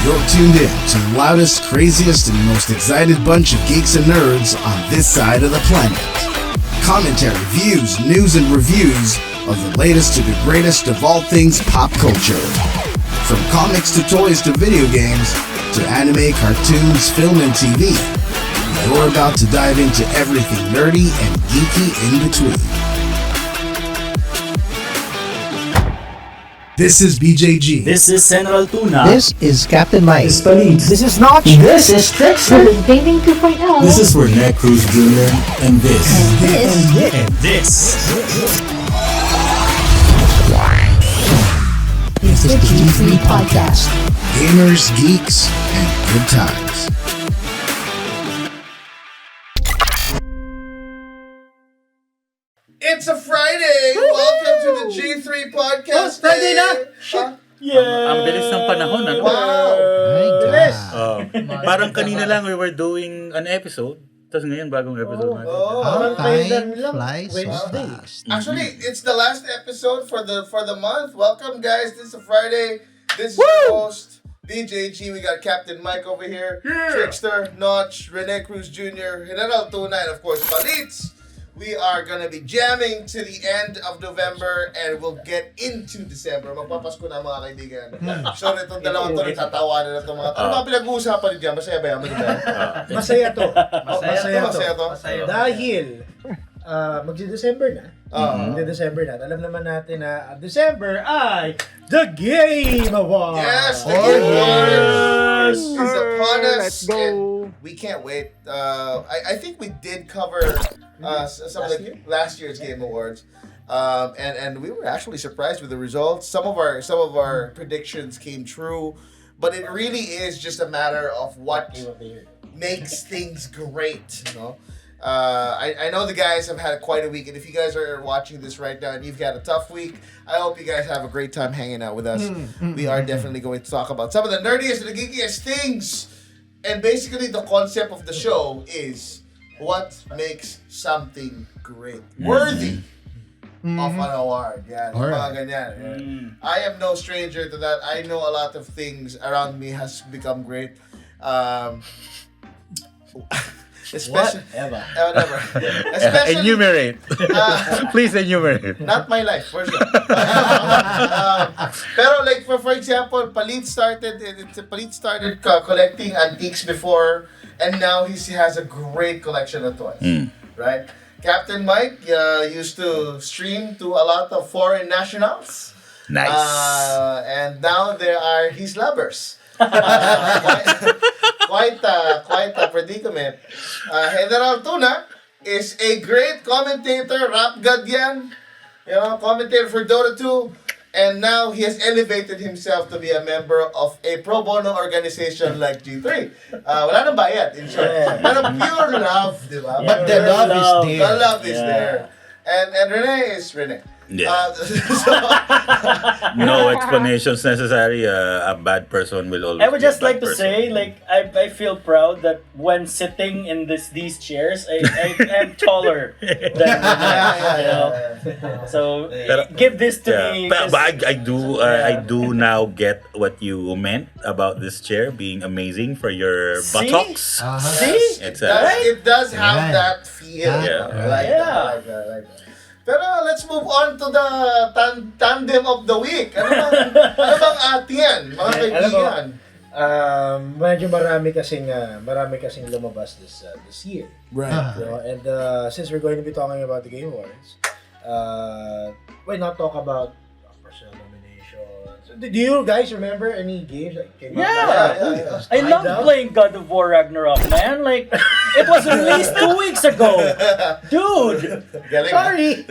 You're tuned in to the loudest, craziest, and most excited bunch of geeks and nerds on this side of the planet. Commentary, views, news, and reviews of the latest to the greatest of all things pop culture. From comics to toys to video games to anime, cartoons, film, and TV. You're about to dive into everything nerdy and geeky in between. This is BJG. This is Central Tuna. This is Captain Mike. This is Geeks. This is Noch. This is Trickster. This is Gaming 2.0. This is for Neck Cruise Jr. And this. And this. This is the G3 Podcast. Gamers, geeks, and good times. It's a Friday! Welcome to the G3 Podcast! Friday na? Shit! Yeah. Ang bilis ng panahon, ano? Wow! Bilis! Parang kanina lang we were doing an episode. Tapos ngayon, bagong episode natin. Parang kailan lang. Flies so Wednesday. fast. Actually, it's the last episode for the month. Welcome, guys. This is a Friday. This is your host, BJG. We got Captain Mike over here, Trickster, Noch, Rene Cruz Jr., General Tuna, and of course, Palitz. We are gonna be jamming to the end of November and we'll get into December. Magpapasko na mga kaibigan. So, itong dalawang to, nagtatawanan na itong mga... Ano mga pinag-uusapan niyo dyan? Masaya ba yan? Masaya to. Masaya to. Dahil, magsi-December na. Magsi-December na. Alam naman natin na December ay The Game Awards! Yes! The Game Awards is upon us. Let's go! And we can't wait. I think we did cover some of the last year's Game Awards. And we were actually surprised with the results. Some of our predictions came true. But it really is just a matter of what makes things great, you know? I know the guys have had quite a week, and if you guys are watching this right now and you've got a tough week, I hope you guys have a great time hanging out with us. We are definitely going to talk about some of the nerdiest and the geekiest things. And basically the concept of the show is what makes something great, worthy of an award. Yeah, mga ganyan. Yeah. I am no stranger to that. I know a lot of things around me has become great. Especially, whatever. Especially, Enumerate. Please enumerate. not my life, for sure. Pero like for example, Palit started collecting antiques before, and now he has a great collection of toys. Right? Captain Mike used to stream to a lot of foreign nationals. Nice. And now there are his lovers. Quite a predicament. General Tuna is a great commentator, rap god yan. You know, commentator for Dota 2. And now he has elevated himself to be a member of a pro bono organization like G3. Wala nang bayad, in short. Pero pure love, di ba? But the love is there. The love is there. And Rene is Rene. Yeah. No explanations necessary. A bad person will always. I would just be a like bad to person. say, like, I feel proud that when sitting in these chairs, I am taller than you know. So give this to me. But I do now get what you meant about this chair being amazing for your buttocks. See? It's It does have that feel. Yeah. I like that. Pero let's move on to the tandem of the week. Ano bang atiyan, mga kaibigan? Medyo marami kasing lumabas this year. Right. You know, and since we're going to be talking about the Game Awards, why not talk about personal nominations? Do you guys remember any games that came out? Yeah. I love playing God of War Ragnarok, man. Like, it was released 2 weeks ago. Dude! Sorry!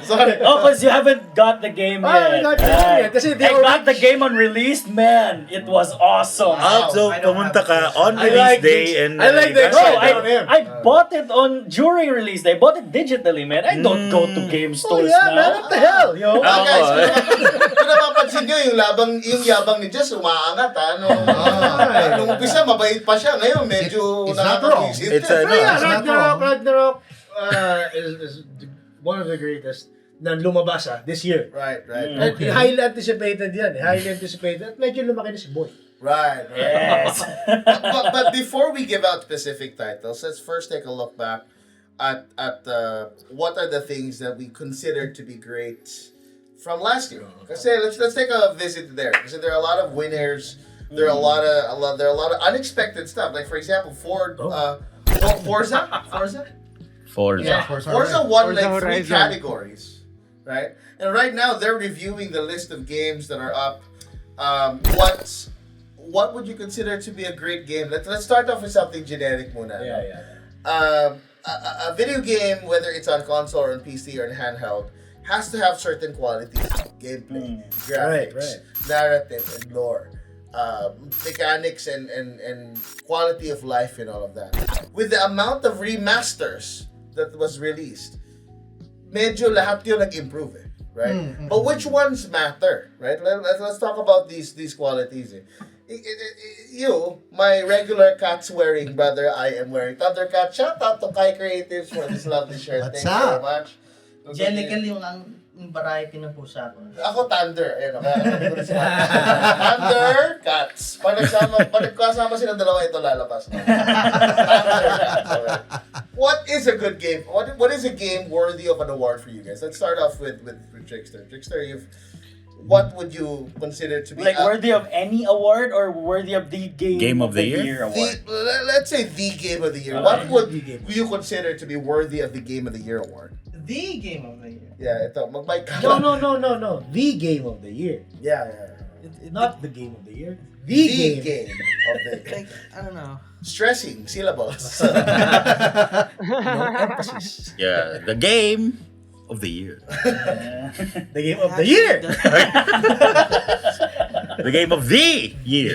Sorry! Oh, because you haven't got the game yet. I haven't got the game yet. Kasi I got the game on release, man. It was awesome. So pumunta ka on release day and I like the Bro, excitement. I bought it during release day. I bought it digitally, man. I don't go to game stores man, now. what the hell, yo? Guys, kung napapansin nyo, yung yabang ni Jess, umaangat, nung umpisa, mabait pa siya. Ngayon, medyo It's not wrong. nakakagisip It's na. no, it's not Ragnarok is one of the greatest na lumabas this year. Right. At highly anticipated yan. Highly anticipated. At medyo lumaki na si Boy. Right. Yes. but before we give out specific titles, let's first take a look back at what are the things that we consider to be great from last year. Kasi let's take a visit there. Because there are a lot of winners. There are a lot of unexpected stuff. Like for example, Forza. Forza. Forza won like 3 Horizon. categories, right? And right now they're reviewing the list of games that are up. What would you consider to be a great game? Let's start off with something generic muna. A video game, whether it's on console or on PC or in handheld, has to have certain qualities: gameplay, graphics, narrative, and lore, mechanics, and quality of life, and all of that. With the amount of remasters that was released, medyo lahat yun nag-improve, right? But which ones matter, right? Let's talk about these qualities. You, my regular cat-wearing brother, I am wearing Thundercat. Shout out to Kai Creatives for this lovely shirt. What's Thank you very up? much. Jellicle yung variety ng pusa ko. Ako Thunder. Ayun, Thunder Cats. Pag nagkasama silang dalawa, ito lalabas. Thunder Cats. What is a good game? What is a game worthy of an award for you guys? Let's start off with Trickster. Trickster, what would you consider to be Like worthy of any award or worthy of the game of the year award? Let's say the game of the year. What would you consider to be worthy of the game of the year award? The game of the year. Yeah, ito. Mag-mic ka. No. The game of the year. Yeah. Not the game of the year. The game of the year. Like, I don't know. Stressing syllables. No emphasis. Yeah, the game of the year. The game of the year. The game of the year.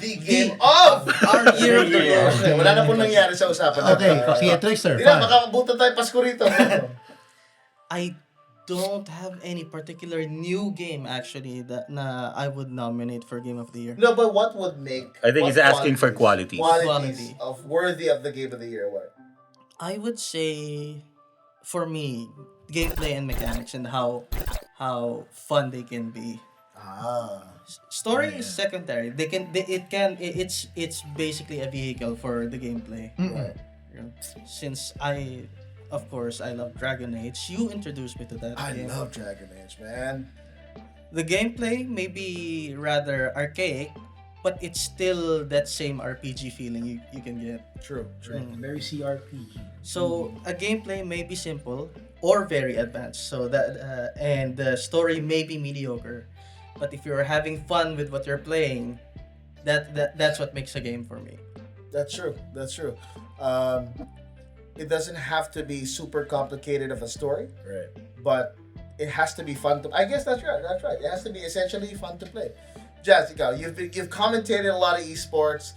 The game of Our year of the Lord. Okay, wala na po nangyari sa usapan. Okay, sige, Trickster. Hindi na, makabutan tayo Pasko rito. I don't have any particular new game actually that I would nominate for game of the year. No, but what would make... I think what he's asking for qualities. Qualities of worthy of the game of the year award. I would say, for me, gameplay and mechanics and how fun they can be. Story is secondary. It's basically a vehicle for the gameplay. Right. Since of course I love Dragon Age. You introduced me to that I game. love Dragon Age, man. The gameplay may be rather archaic, but it's still that same RPG feeling you can get. True. Very CRPG. So a gameplay may be simple or very advanced. So that and the story may be mediocre, but if you're having fun with what you're playing, that's what makes a game for me. That's true. It doesn't have to be super complicated of a story, Right. but it has to be fun to. I guess that's right. It has to be essentially fun to play. Jazz, you've commentated a lot of esports.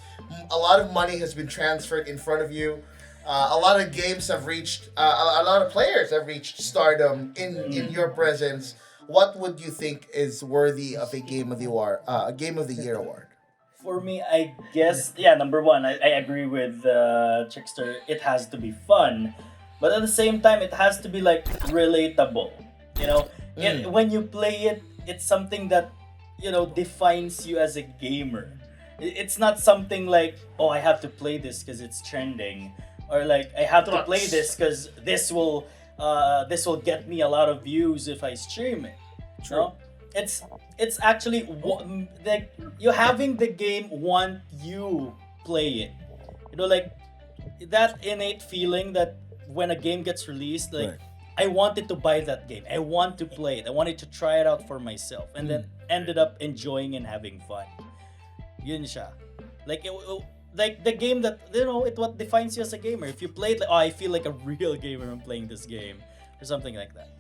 A lot of money has been transferred in front of you. A lot of games have reached. A lot of players have reached stardom in your presence. What would you think is worthy of a game of the award? A game of the year award. For me, I guess, number one, I agree with Trickster. It has to be fun, but at the same time, it has to be like relatable. When you play it, it's something that defines you as a gamer. It's not something like, oh, I have to play this because it's trending, or like I have to play this because this will get me a lot of views if I stream it. True. It's actually like you having the game want you play it. Like that innate feeling that when a game gets released, like Right. I wanted to buy that game. I want to play it. I wanted to try it out for myself, and then ended up enjoying and having fun. Yun siya. Like like the game that it what defines you as a gamer. If you play it, like, oh, I feel like a real gamer when playing this game, or something like that.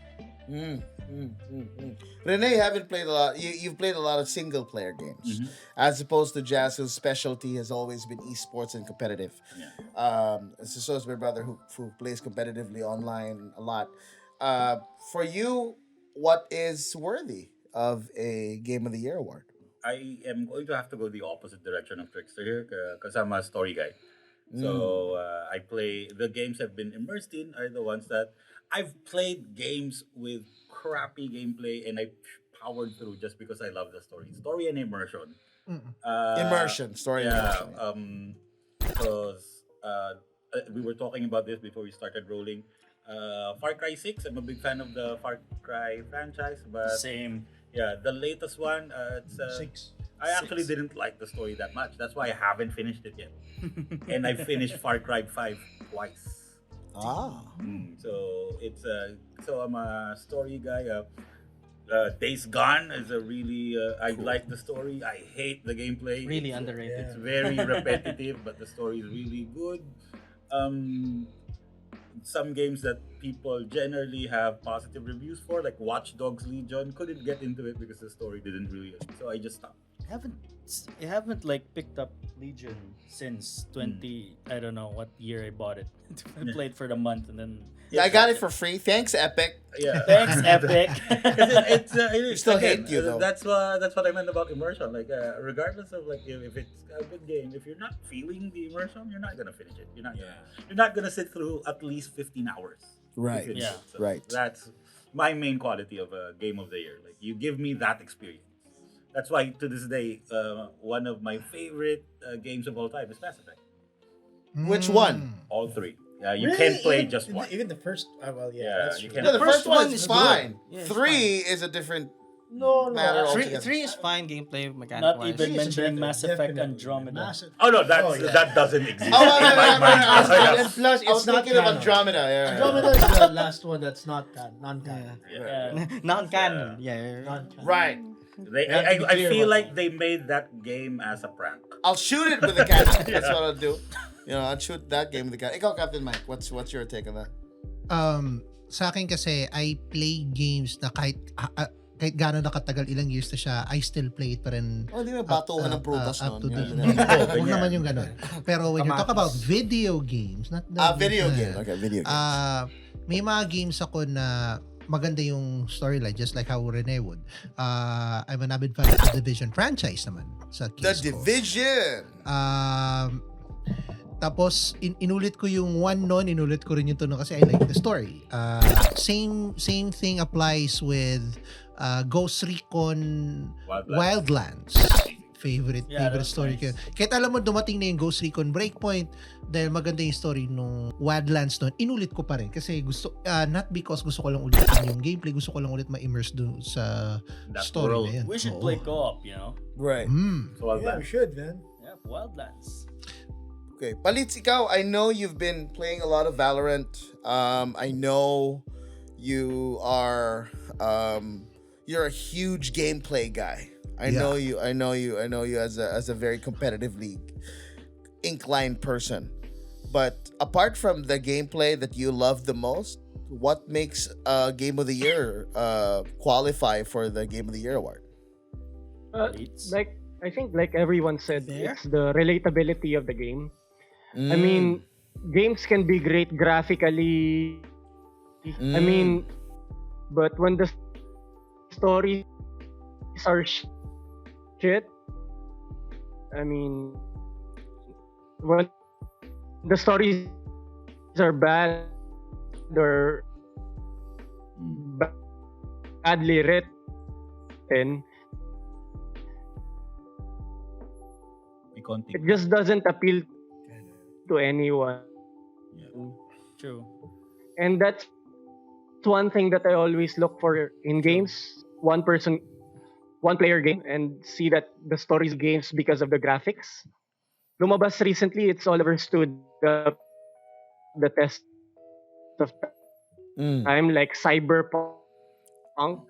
Rene, you haven't played a lot. You've played a lot of single player games, as opposed to Jazz, whose specialty has always been esports and competitive. So is my brother who plays competitively online a lot. For you, what is worthy of a Game of the Year award? I am going to have to go the opposite direction of Trickster here because I'm a story guy. So I play the games I've been immersed in are the ones that I've played games with crappy gameplay and I powered through just because I love the story and immersion. Immersion, story Yeah, immersion. because we were talking about this before we started rolling. Far Cry 6, I'm a big fan of the Far Cry franchise, but Same. yeah, the latest one, it's 6. I actually didn't like the story that much. That's why I haven't finished it yet. And I finished Far Cry 5 twice. So it's so I'm a story guy. Days Gone is a really I like the story. I hate the gameplay. Really It's- underrated. It's very repetitive, but the story is really good. Some games that people generally have positive reviews for, like Watch Dogs Legion, couldn't get into it because the story didn't really. So I just stopped. I haven't like picked up Legion since 20. I don't know what year I bought it. I played for the month and then. Yeah, I got it for free. Thanks, Epic. Yeah. Thanks, Epic. It's still again, hate you, though. That's what I meant about immersion. Like regardless of like if it's a good game, if you're not feeling the immersion, you're not gonna finish it. You're not gonna sit through at least 15 hours. to Right. finish Yeah. it. So Right. That's my main quality of a game of the year. Like you give me that experience. That's why to this day, one of my favorite games of all time is Mass Effect. Which one? All three. Yeah, you can't play just one. Even the first. Well, yeah. Yeah, That's you true. can't- No, the first one one is is fine. good. Yeah, it's 3 is a different No, matter actually, altogether. Three is fine gameplay mechanic Not wise. even Three is mentioning better, Mass Effect definitely. Andromeda. Mass- Oh no, that's Oh, yeah. that doesn't exist. Oh, in my mind. And plus, I was it's not thinking of canon. Andromeda. Yeah. Andromeda is the last one that's not non-canon. Yeah. Non-canon. Yeah. Non-canon. Right. They, have to be I clear feel about like that. they made that game as a prank. I'll shoot it with a cannon. That's what I'll do. I'll shoot that game with a cannon. Ikaw, Captain Mike, what's your take on that? Sa akin kasi, I play games na kahit gaano nakatagal, ilang years na siya, I still play it pa rin. Oh, di ba batuhan ng prutas up to nun? date. Yun. Huwag naman yung gano'n. Pero when you talk about video games, not the Video game. Okay, video games. may mga games ako na maganda yung storyline, just like how Rene would. I'm an avid fan of the Division franchise naman sa The case ko. Division. Tapos inulit ko yung one noon, inulit ko rin yung tunog kasi I like the story. Same thing applies with Ghost Recon Wildlands. Favorite that's story ko. nice. Kahit alam mo dumating na yung Ghost Recon Breakpoint dahil maganda yung story nung Wildlands noon, inulit ko pa rin kasi gusto not because gusto ko lang ulitin yung gameplay, gusto ko lang ulit ma-immerse doon sa That story world. na yun. We should Oo. play co-op, Right. So well Yeah, done. we should, man. Yeah, Wildlands. Okay. Palits, ikaw, I know you've been playing a lot of Valorant. I know you are you're a huge gameplay guy. I know you as a very competitively inclined person. But apart from the gameplay that you love the most, what makes Game of the Year qualify for the Game of the Year award? Leads. Like I think like everyone said, There? it's the relatability of the game. I mean, games can be great graphically. I mean, but when the stories are shit, I mean, when the stories are bad or badly written, it just doesn't appeal to anyone. True. And that's one thing that I always look for in games. One player game, and see that the stories of games because of the graphics. Lumabas recently, it's all understood the test of time, like Cyberpunk.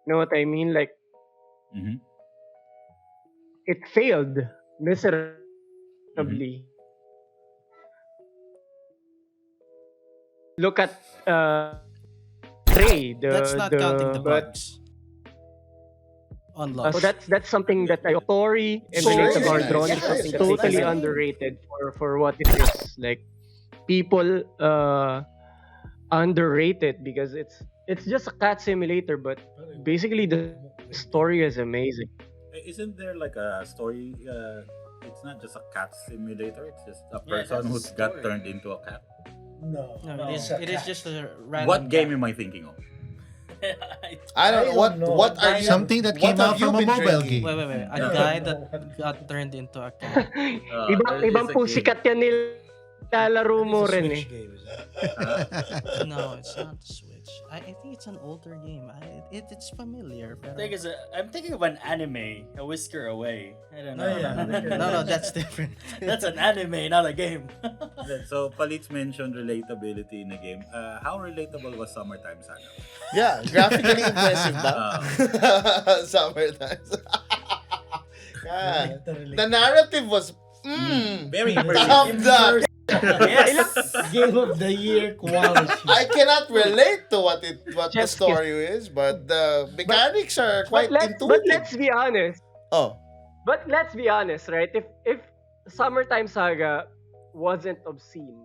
You know what I mean? Like, Mhm. it failed miserably. Look at Prey. That's not counting the but- bugs. Unlocked. So that's something that I story and Story is relatable nice. drone is Yeah, something it's totally nice. underrated for what it is. Like people underrated because it's just a cat simulator, but basically the story is amazing. Isn't there like a story? It's not just a cat simulator. It's just a Yeah, it person has a who's got story. turned into a cat. No. No, it is just a random. What game am I thinking of? I don't know. What are you? Something that what came out have you from a been mobile drinking? game. Wait. A guy that got turned into a cat. Ibang pusikat yan nilalaro mo rin eh. Switch game, is that? No, it's not the Switch. I think it's an older game. It's familiar. Pero... Thing is, I'm thinking of an anime, A Whisker Away. I don't know. Oh, yeah. No, that's different. That's an anime, not a game. So, Palitz mentioned relatability in the game. How relatable was Summertime Saga? Yeah, graphically impressive, ba? Summertime. Yeah. The narrative was Very thumbs immersive. up. Yes. Game of the year quality. I cannot relate to what the Just story is, but the mechanics are quite But intuitive. let's be honest. Oh, But let's be honest, right? If Summertime Saga wasn't obscene,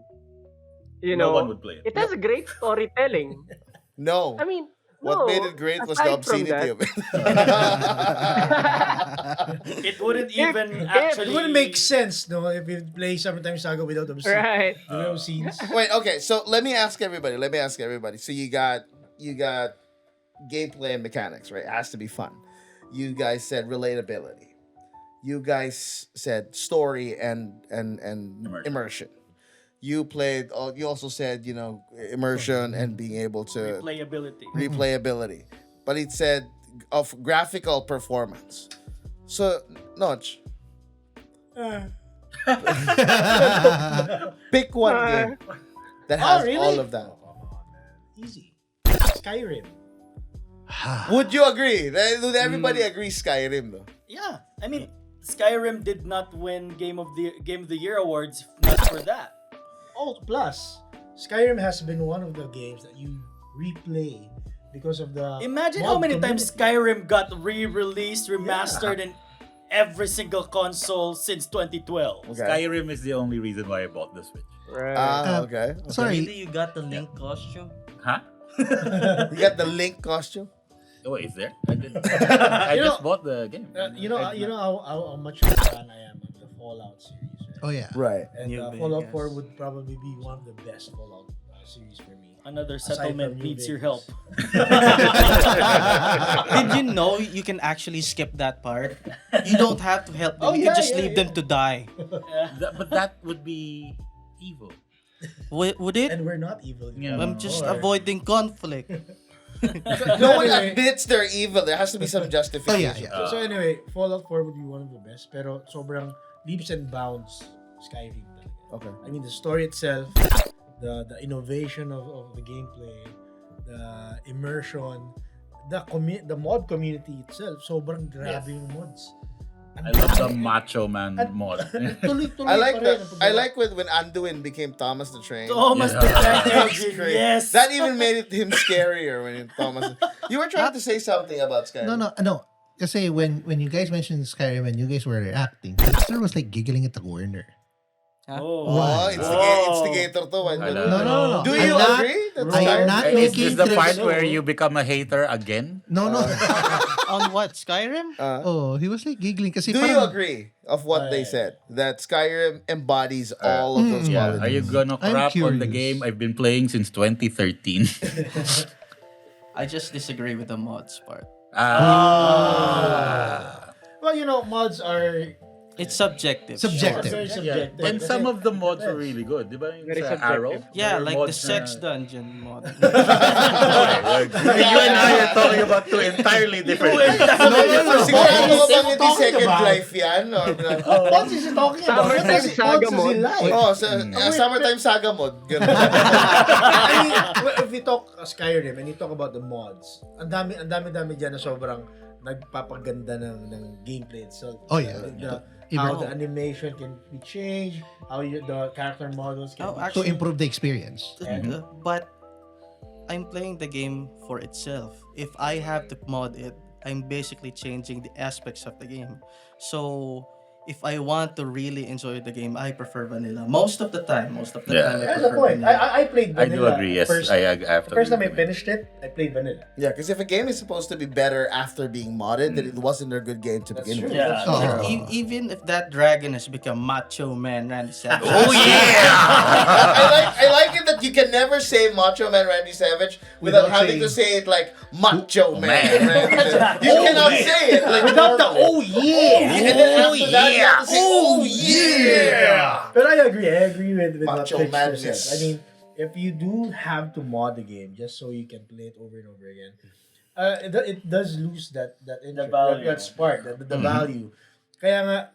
No one would play it. it has a great storytelling. no. I mean, What no, made it great was the aside from obscenity that- of it. It wouldn't even It actually. It wouldn't make sense, no, if you play Summertime Saga without the Right. scenes. Wait, okay, so let me ask everybody. So you got gameplay and mechanics, right? It has to be fun. You guys said relatability. You guys said story and immersion. You also said, immersion and being able to replayability. But it said of graphical performance. So, Noch, pick one game that has really? all of that. Easy. Skyrim. Would you agree? Would everybody agree Skyrim though? Yeah, I mean, Skyrim did not win Game of the Year awards not for that. Oh, plus, Skyrim has been one of the games that you replay because of the. Imagine mod how many community. times Skyrim got re-released, remastered in every single console since 2012. Okay. Skyrim is the only reason why I bought the Switch. Right. Okay. Sorry. Maybe you got the Link costume. Huh? You got the Link costume? Oh, is there? I didn't. I You just know- bought the game. You know how much of a fan I am of the Fallout series, right? Oh yeah. Right. And New Fallout Vegas. 4 would probably be one of the best Fallout series for me. Another Aside settlement from New needs your Vegas. help. Did you know you can actually skip that part? You don't have to help them. Oh, You yeah, can just yeah, leave yeah. them to die. But that would be evil. Would it? And we're not evil. Yeah. I'm just Or- avoiding conflict. No one Anyway. admits they're evil. There has to be some justification. Oh, yeah. So anyway, Fallout 4 would be one of the best, pero sobrang leaps and bounds Skyrim talaga. Okay. I mean, the story itself, the innovation of the gameplay, the immersion, the mod community itself, sobrang grabe yung mods. I love the Macho Man mod. Tuloy-tuloy I like pa rin ang I paggawa. like when Anduin became Thomas the Train. Thomas Yeah. the Tank That's Engine, great. yes. That even made him scarier when Thomas. You were trying to say something about Skyrim. No. Kasi when you guys mentioned Skyrim and you guys were reacting, Dexter was like giggling at the corner. Oh, Oh, Why? instigator to. I know. No. Do I'm you not- agree? That's I am Skyrim? not Is making this the part criticism. where you become a hater again? No. On what? Skyrim? Oh, he was like giggling kasi Do you parang- agree of what they said? That Skyrim embodies all of those Yeah. qualities. Are you gonna I'm crap on the curious. game I've been playing since 2013? I just disagree with the mods part. Well, mods are It's subjective. Subjective. very subjective. And some of the mods are really good. Di ba? Yung Very sa subjective. Arrow? Yeah, There are like the mods sex na- dungeon mod. You and I are talking about two entirely different things. Sigurado ko bang hindi Talking Second about- Life yan? Or, Mods is he talking about? Summertime Mods Saga is mod. in life. oh, Summertime Saga mod. Ganun. I mean, if we talk Skyrim and you talk about the mods, ang dami dyan na sobrang nagpapaganda ng gameplay itself. Oh, yeah. How the animation can be changed, how the character models can Oh, be to actually, improve the experience. But I'm playing the game for itself. If I have to mod it, I'm basically changing the aspects of the game. So if I want to really enjoy the game, I prefer vanilla. Most of the time I That's the prefer point. vanilla. I played I vanilla. do agree. Yes, First, I have to the first agree time I with you. finished it, I played vanilla. Yeah, because if a game is supposed to be better after being modded, then it wasn't a good game to That's begin true. with. Yeah. Oh. Even if that dragon has become macho man Randy Savage. Oh yeah! I like it that you can never say Macho Man Randy Savage without Without having to say it like Macho Man. Randy Savage. You Oh, cannot man. say it like Without the normally. oh yeah. And then after that, you have to say oh yeah. But I agree with what Macho Trickster madness. said. I mean, if you do have to mod the game just so you can play it over and over again, it does lose that interest, value. that spark, the value. Kaya nga,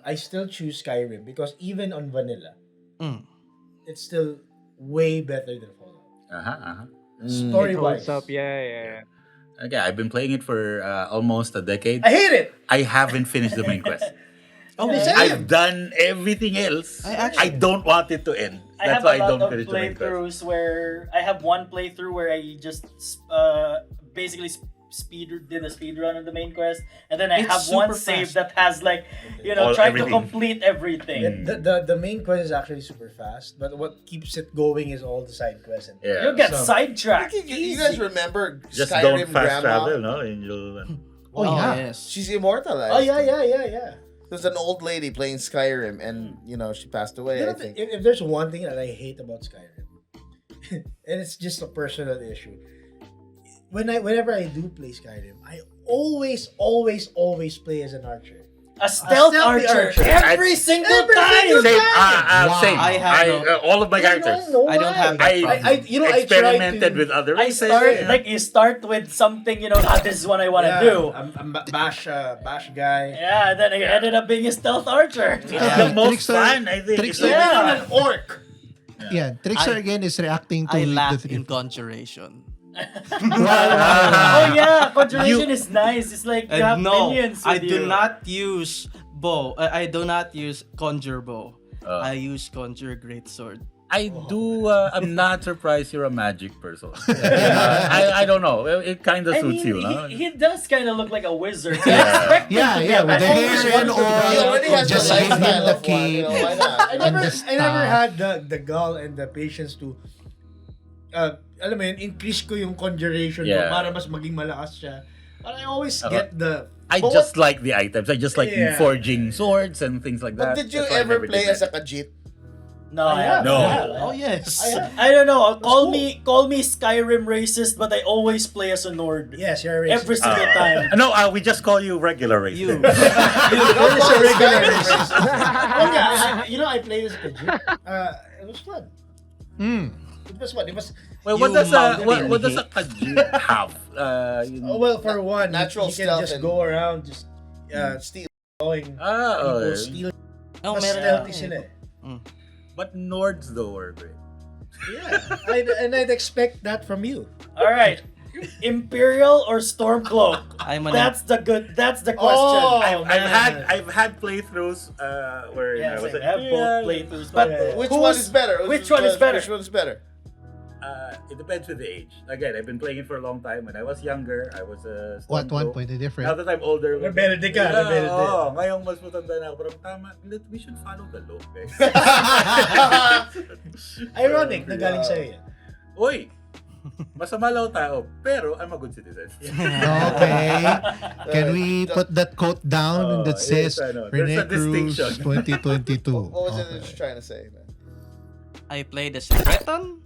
I still choose Skyrim because even on vanilla, it's still way better than Fallout. Story-wise. Holds up, yeah. Okay, I've been playing it for almost a decade. I hate it. I haven't finished the main quest. Oh, I've done everything else. I don't want it to end. I That's have why a I lot don't of finish the main quest. playthroughs where I have one playthrough where I just basically did a speed run of the main quest, and then I It's have one super save fast. that has like All- trying everything. to complete everything. The main quest is actually super fast, but what keeps it going is all the side quests. And Yeah. You'll get So- sidetracked. You guys remember Just Skyrim don't fast Grandma? travel, no? And you'll, Oh, yeah. yes. She's immortalized. Oh yeah. There's an old lady playing Skyrim, and she passed away. You I know, think. if there's one thing that I hate about Skyrim, and it's just a personal issue, whenever I do play Skyrim, I always play as an archer. A stealth stealthy archer, archer. every single time. same. Wow. Same. I have all of my characters. No, I don't have that problem. I Experimented try to, with other I races. start you start with something this is what I want to do. I'm a bash guy. Yeah, then I ended up being a stealth archer. It's the most Trickster- fun, I think. Trickster- Yeah. An orc. Yeah, Trickster again is reacting to I the laugh three- in conjuration. Oh yeah, conjuration is nice. It's like you have No, minions with I you. do not use bow. I do not use conjure bow. Oh. I use conjure greatsword. I do. I'm not surprised you're a magic person. I don't know. It kind of I suits mean, you, no? he does kind of look like a wizard. Yeah, with the hair and He already all. has Just the give him lifestyle the of one. cape. Why not? I never Understand. had the gall and the patience to alam mo yun, increase ko yung conjuration Yeah. ko para mas maging malakas siya. But I always get the I But just like the items. I just like Yeah. forging swords and things like But that. did you That's why I ever never play did as that. a Khajiit? No, I have. No. Oh yes. I don't know. Call me Skyrim racist, but I always play as a Nord. Yes, you're racist. Every single time. No, we just call you regular race. You. You're just a regular racist. I played as a Khajiit. It was fun. It was fun. It was Well, what You does mountain what does a hate. Khajiit have? well, for one, Natural you can stealth just and- go around just Steal. going Oh, people steal. Oh, Mas meron stealthy na. sila. but Nords though are great. Yeah, I'd expect that from you. All right. Imperial or Stormcloak? I'm an That's the question. Oh, I've had playthroughs where Yeah, I was I like, have both playthroughs, but Which one is better? Which one is better? Which one is better? it depends with the age. Again, I've been playing it for a long time. When I was younger, I was a What one Stormcloak. point the Now difference? that I'm older, Rebelde ka, Yeah, rebelde. oo. Ngayong mas matanda na ako, parang tama, we should follow the law, guys. Ironic na galing sa'yo yan. Uy! Masama lang tao, pero I'm a good citizen. Okay. Can we put that quote down that says yes, I know. There's Rene a Cruz distinction. 2022? What was it that Okay. you're trying to say, man? I played as Breton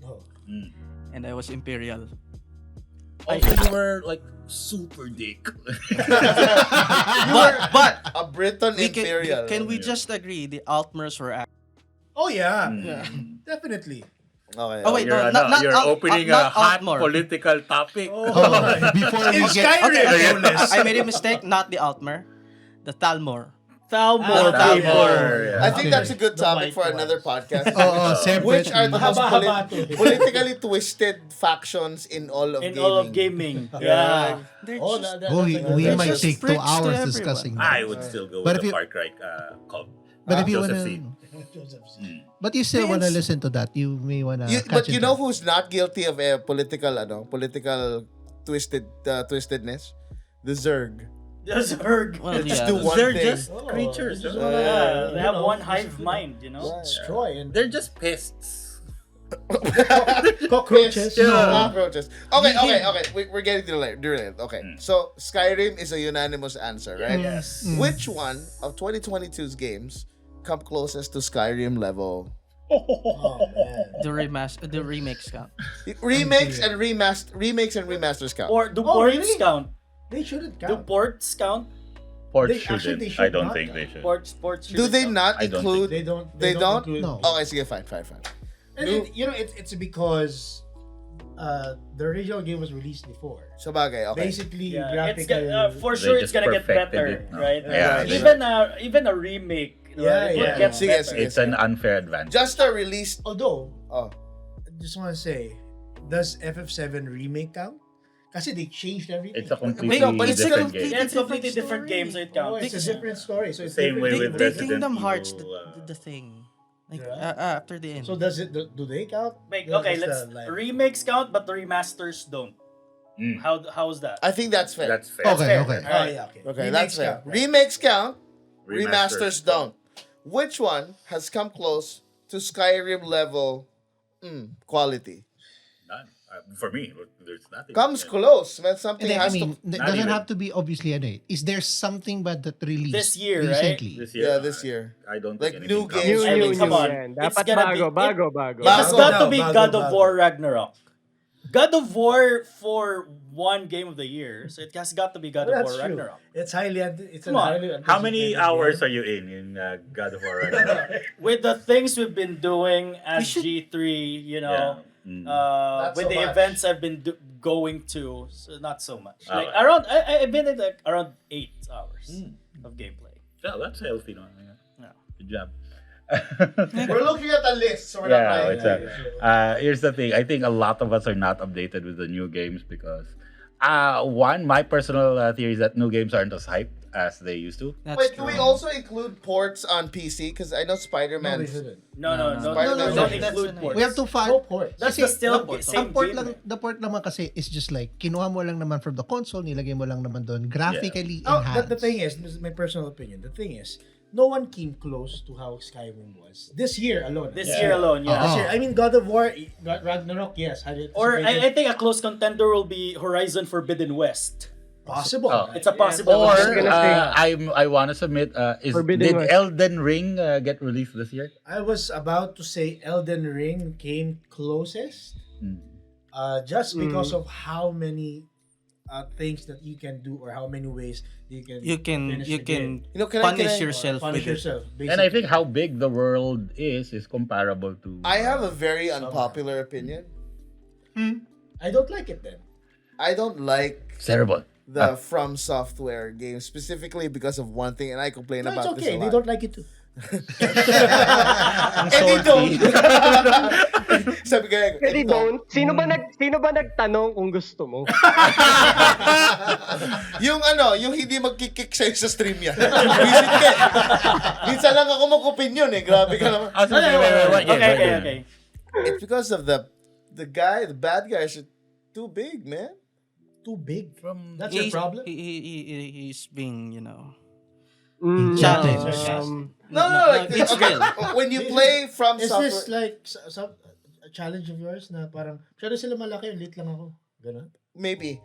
Oh. Mm. and I was Imperial. Also, you were like super dick. But A Briton we Imperial. can we just agree the Altmers were Oh yeah, Mm. definitely. Okay. Oh, wait, you're no, not you're Alt- opening not a hot Altmore. political topic. Oh, before we In get Skyrim, Okay, no less. I made a mistake, not the Altmer, the Talmor. Thalmor. Talmor, I think Okay. that's a good The topic white for ones. another podcast. separate. Which are the most Haba-haba to. politically twisted factions in all of In gaming? all of gaming. Yeah. They're Oh, just- that, Oh, that's a we good- might just take 2 freaks to hours everyone. discussing I that. would still go But with if the you- Far Cry cult. But if you Joseph wanna, Seed. but you still wanna listen to that, you may wanna. But you know who's not guilty of a political twistedness? The Zerg. There's a herd. Well, Just yeah, do one They're thing. just creatures. just you wanna, know? They have one hive mind, you know. Destroy and They're just pests. cockroaches. Cockroaches. Okay. We're getting derailed. Okay. So Skyrim is a unanimous answer, right? Yes. Which one of 2022's games come closest to Skyrim level? Oh man. the remakes count. Remakes and remasters count. Or do Oh, ports really? count? They shouldn't Do count. ports count? Ports They- actually, shouldn't. they I should don't not. think they should. Ports Do shouldn't they count. not I don't include? They don't. They don't? include- No. Oh, I see. Fine. And it's because the original game was released before. Sabagay, okay. Basically, Yeah, it's graphical. for They sure it's just gonna get perfected better, it, no? right? Yeah, they- Even a remake, Yeah, it would yeah. get Sige, better. sige. It's an unfair advantage. Just a release. Although, Oh, I just want to say, does FF7 remake count? Kasi they changed everything. It's a completely Wait, no, but it's a different complete- game. Yeah, it's completely different story. game, so it Oh, counts. it's a different story. So it's Same way different. with The Resident Kingdom Evil, Hearts, the thing. Like Yeah. after the end. So do they count? Wait, That's okay, the, let's like- remakes count, but the remasters don't. How's that? I think that's fair. That's fair. Okay, fair. okay. Oh yeah, okay. Okay, Remakes that's fair. count, right? Remakes count. Remasters Remasters don't. Which one has come close to Skyrim level quality? None. For me, there's nothing. Comes close when something And then, I has mean, to. it Not doesn't even. have to be obviously ano eh. Is there something bad that released This year, right? recently? This year. Yeah, this year. I don't Like think new anything games. comes. I mean, come on. yan. It's Dapat gonna be- bago. It has Bago got to be daw, God bago, of bago. War Ragnarok. God of War for one game of the year, so it has got to be God Well, of that's War true. Ragnarok. It's it's Come on. highly How many anticipated hours game. are you in God of War right now? With the things we've been doing as should- G3, you know, Not with so the much. events I've been going to, so not so much. Like Okay. around, I've been in like around 8 hours of gameplay. Yeah, that's healthy. No? Yeah. Good job. We're looking at the list, so we're not Yeah, lying. it's here's the thing. I think a lot of us are not updated with the new games because, my personal theory is that new games aren't as hyped as they used to. That's Wait, true. do we also include ports on PC? Because I know No, Spider-Man. we shouldn't. No, Spider-Man don't is- include that's- ports. We have to find. No ports. That's Kasi the still the same port game. lang, the port naman kasi is just like kinuha mo lang naman from the console, nilagay mo lang naman doon graphically Oh, enhanced. the thing is, this is my personal opinion. The thing is, no one came close to how Skyrim was this year alone. This year alone, yeah. This year, I mean, God of War, Ragnarok, yes. Or I think a close contender will be Horizon Forbidden West. possible. Oh. It's a possible. Or gonna say- I want to submit. Forbidden Did West. Elden Ring get released this year? I was about to say Elden Ring came closest, just because of how many things that you can do or how many ways you can finish the game. You know, punish can I- yourself Punish with it. yourself. Basically. And I think how big the world is comparable to. I have a very unpopular opinion. I don't like it then. I don't like It's terrible. the From Software games specifically because of one thing, and I complain No, it's about this okay. a They lot. don't like it too. And they don't. Sabi ko, Hindi don't. Sino ba nagtanong kung gusto mo? yung hindi magkikik sa'yo sa stream yan. Visit ka. Minsan lang ako mag-opinion eh. Grabe ka naman. Okay. It's because of the bad guys are too big, man. Too big. That's He's- your problem. He's being, Challenge. No, like, it's real. when you play From Is Software, this like a challenge of yours na parang masyado sila malaki, lit lang ako. Ganon. maybe.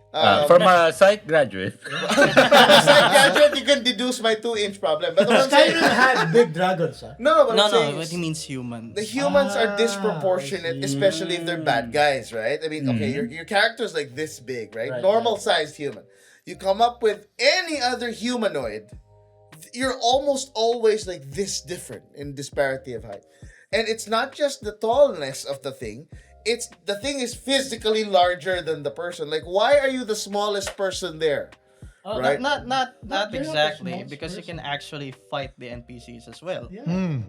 From a psych graduate. As I graduate, you can deduce my 2-inch problem. But what I'm saying, Skyrim had big dragons, huh? no, but No, I'm saying but he means human. the humans are I disproportionate, see. especially if they're bad guys, right? I mean, okay, your character's like this big, right? Right, Normal sized human. You come up with any other humanoid, you're almost always like this different in disparity of height. And it's not just the tallness of the thing, it's the thing is physically larger than the person. Like, why are you the smallest person there? Oh, Right. Not They're not exactly, the smallest because you can person. actually fight the NPCs as well. Yeah.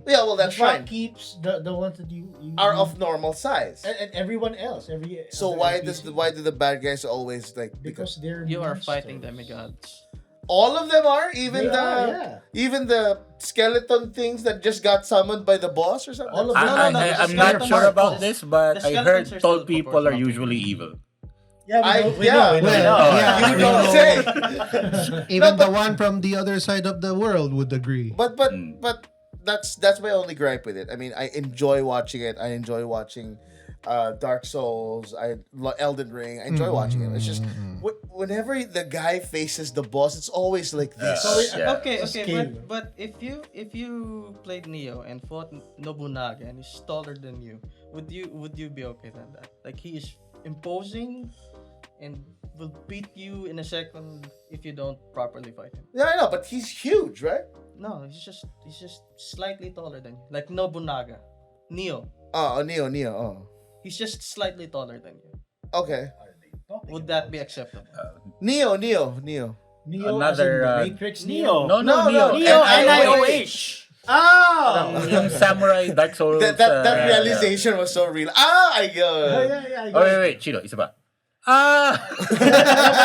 Yeah, well, that's the fine. shopkeepers, the ones that you Are of normal size. and everyone else. So other why NPC. do the bad guys always like Because they're You are monsters. fighting demigods. all of them are They are, yeah. even the skeleton things that just got summoned by the boss or something. All of them. No, I'm the not skeletons sure are about cool. this, but The I heard skeletons are tall still people are proportional. usually evil. Yeah, we know. You don't say. Even the one from the other side of the world would agree. But that's my only gripe with it. I mean, I enjoy watching it. I enjoy watching Dark Souls, Elden Ring. I enjoy watching it. It's just whenever the guy faces the boss, it's always like this. Okay, but if you played Neo and fought Nobunaga and he's taller than you, would you be okay with that? Like he is imposing and will beat you in a second if you don't properly fight him. Yeah, I know, but he's huge, right? No, he's just slightly taller than you. Like Nobunaga. Neo. Oh, Neo. Oh, He's just slightly taller than you. okay. Would that be acceptable? Neo. Neo Another, as in the Matrix No, No, Neo. Neo NIOH. Oh! Yung Samurai Dark Souls. That realization was so real. I go. Yeah. Oh, wait. Chino, isa pa.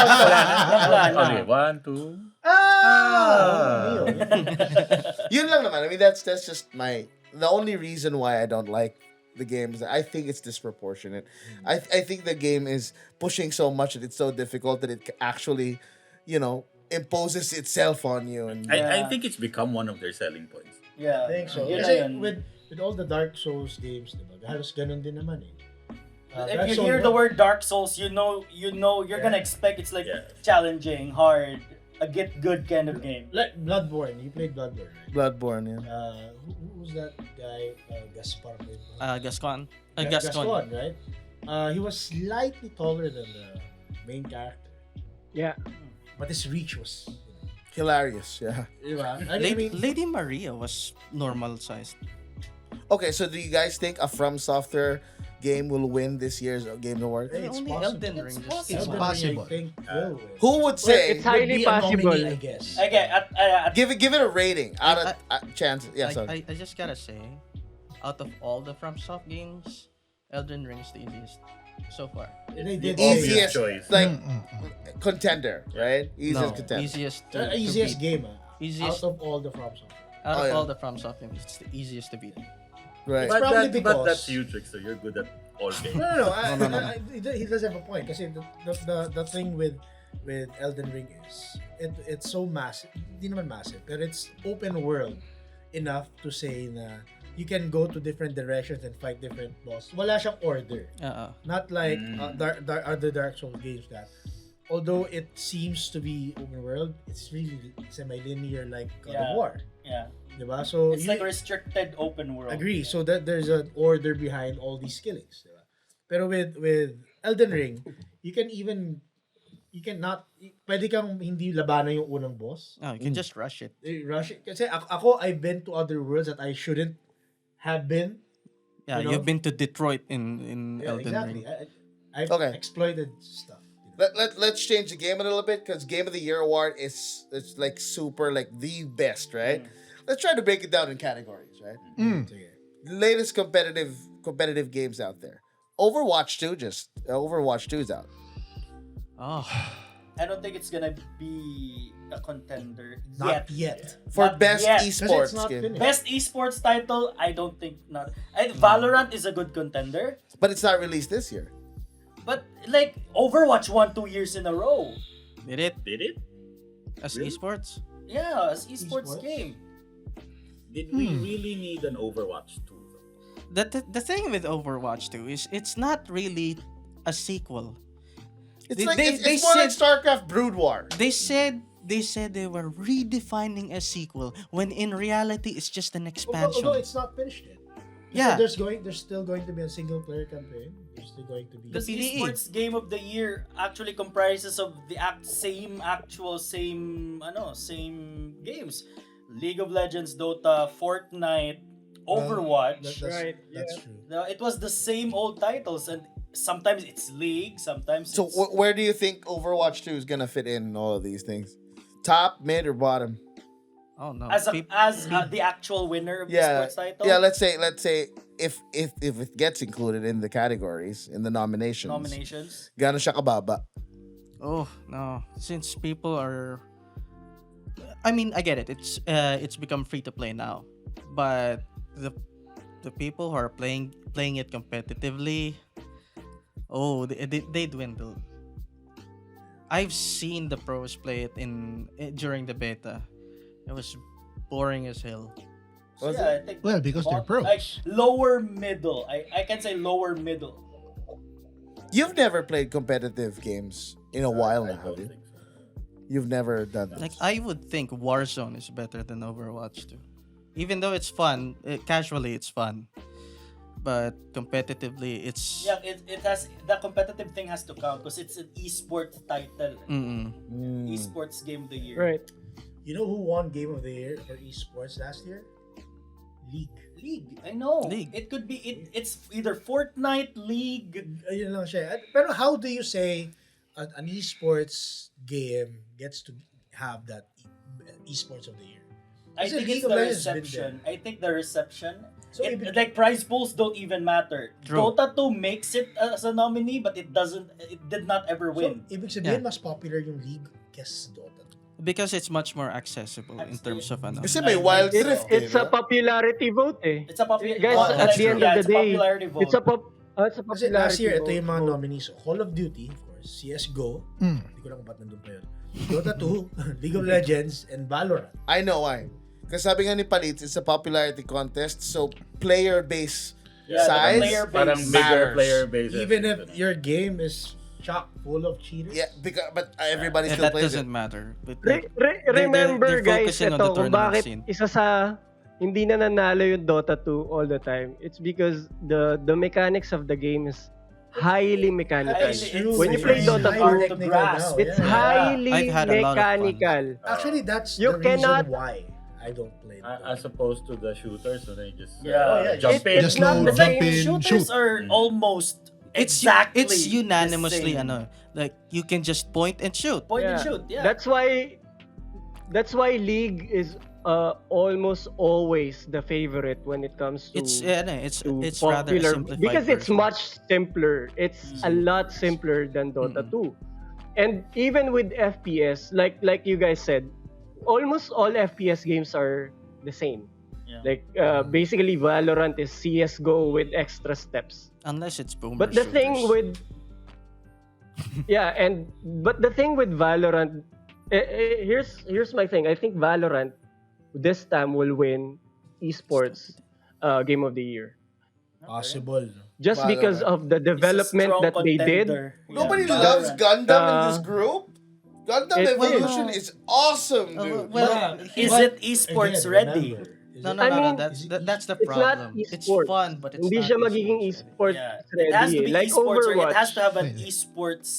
Okay, 1, 2. Yun lang naman. I mean, that's just the only reason why I don't like the game is I think it's disproportionate. I think the game is pushing so much that it's so difficult that it actually, imposes itself on you. And I think it's become one of their selling points. Yeah. I think so. Yun Kasi na yun. with all the Dark Souls games, diba? Halos ganun din naman eh. If you hear the word Dark Souls, you know you're gonna expect it's like challenging, hard, a get good kind of game. Like Bloodborne, you played Bloodborne, right? Bloodborne, yeah. Who's that guy? Gaspar. Gascon. Gascon, right? He was slightly taller than the main character, Yeah. but his reach was Hilarious, yeah. diba? Lady Maria was normal sized. Okay, so do you guys think a From Software game will win this year's Game Awards? It's Only possible. Elden Ring. It's possible. I think will win. Who would say? It's highly Would be a possible. nominee, I guess. Okay, Give it a rating out of chances. Yeah, sorry. I just gotta say, out of all the FromSoft games, Elden Ring is the easiest so far. They did Easiest, choice. like contender, right? Easiest No, contender. easiest game Easiest out of all the From Software. out Oh, of yeah. all the FromSoft games, it's the easiest to beat. Right. But probably But because- that's you, Trickster. You're good at all games. No. He does have a point. Kasi the thing with Elden Ring is it's so massive. Hindi naman massive, but it's open world enough to say na you can go to different directions and fight different bosses. Wala siyang order. Not like other Dark Souls games that although it seems to be open world, it's really semi-linear like God of War. yeah. Diba? So It's like restricted open world. agree. So that there's an order behind all these killings. Diba? Pero with Elden Ring, you cannot, pwede kang hindi labanan yung unang boss. Oh, you can just rush it. Rush it. Kasi ako, I've been to other worlds that I shouldn't have been. Yeah, You know? you've been to Detroit in Yeah, Elden exactly. Ring. I've Okay. exploited stuff. Let's change the game a little bit because Game of the Year award is it's like super like the best, right? Let's try to break it down in categories, right? Sige. Latest competitive games out there. Overwatch 2 is out. Oh, I don't think it's gonna be a contender Not yet. For Not best yet. Kasi esports it's not game. finished. Best esports title, I don't think not. Valorant is a good contender, But it's not released this year. but like Overwatch won 2 years in a row. did it Did it? as Really? esports? Yeah, as esports Esports? game. Did we really need an Overwatch 2? The thing with Overwatch 2 is it's not really a sequel. It's They- it's more like StarCraft Brood War. They said they were redefining a sequel when in reality it's just an expansion. Although it's not finished yet. Yeah. So there's still going to be a single player campaign. There's still going to be The PvE. esports game of the year actually comprises of the same games. League of Legends, Dota, Fortnite, Overwatch. That's true. It was the same old titles, and sometimes it's League, sometimes So it's... where do you think Overwatch 2 is gonna fit in all of these things? Top, mid, or bottom? Oh no. as the actual winner of the Yeah, sports title. yeah. Let's say if it gets included in the categories in the nominations, gano'n siya kababa? Oh no. Since people are, I mean, I get it. It's become free to play now, but the people who are playing it competitively, oh, they dwindle. I've seen the pros play it during the beta. It was boring as hell. So, yeah, I think Well, because they're pros. like lower middle. I can say lower middle. You've never played competitive games in a while now, have you? You've never done that. Like I would think Warzone is better than Overwatch 2. Even though it's fun, casually it's fun. But competitively, it's it has the competitive thing has to count because it's an esports title. Esports game of the year. Right. You know who won Game of the Year for esports last year? League. I know. League. It could be it's either Fortnite, League. Ayun lang siya. Pero how do you say an esports game gets to have that esports of the year? I Kasi think League it's of the Legends been reception. I think the reception. So Like prize pools don't even matter. True. Dota 2 makes it as a nominee, but it did not ever win. So, ibig sabihin, mas popular yung League kesa Dota. because it's much more accessible in terms of ano. Kasi may Wild Rift. It's a popularity vote eh. It's a popular. Guys, at the end of the day, it's a Kasi popularity last year, ito vote. yung mga nominees. Call of Duty, of course, CSGO, hindi ko lang kung ba't nandun pa yun. Dota 2, League of Legends, and Valorant. I know why. Kasi sabi nga ni Palit, it's a popularity contest, so player base size parang bigger player base. Even if your game is chock full of cheaters. Yeah, but everybody still that plays doesn't it. matter. But Remember they're guys, focusing on ito the kung tournament bakit scene. isa sa hindi na nanalo yung Dota 2 all the time. It's because the mechanics of the game is highly mechanical. When you play Dota 2, it's highly I've had a lot of fun. mechanical. Actually, that's You the cannot- reason why I don't play Dota. As opposed to the shooters, so they just jump in. Just load, The jump same in, shooters shoot. are almost It's exactly it's unanimously the same. ano, like you can just point and shoot. Point and shoot. Yeah. That's why League is almost always the favorite when it comes to It's to it's rather a popular simplified because it's version. much simpler. It's a lot simpler than Dota 2. And even with FPS, like you guys said, almost all FPS games are the same. Yeah. Like basically Valorant is CS:GO with extra steps. Unless it's boomer But the thing shooters. with but the thing with Valorant, here's my thing. I think Valorant this time will win esports game of the year. Possible. Just because of the development that they did. Nobody loves Gundam in this group. Gundam Evolution is awesome, dude. Is it esports ready? No, I mean, that's the it's not problem. It's esports. fun, but it's Hindi not siya magiging esports It has to ready. be Like esports or Overwatch. it has to have an esports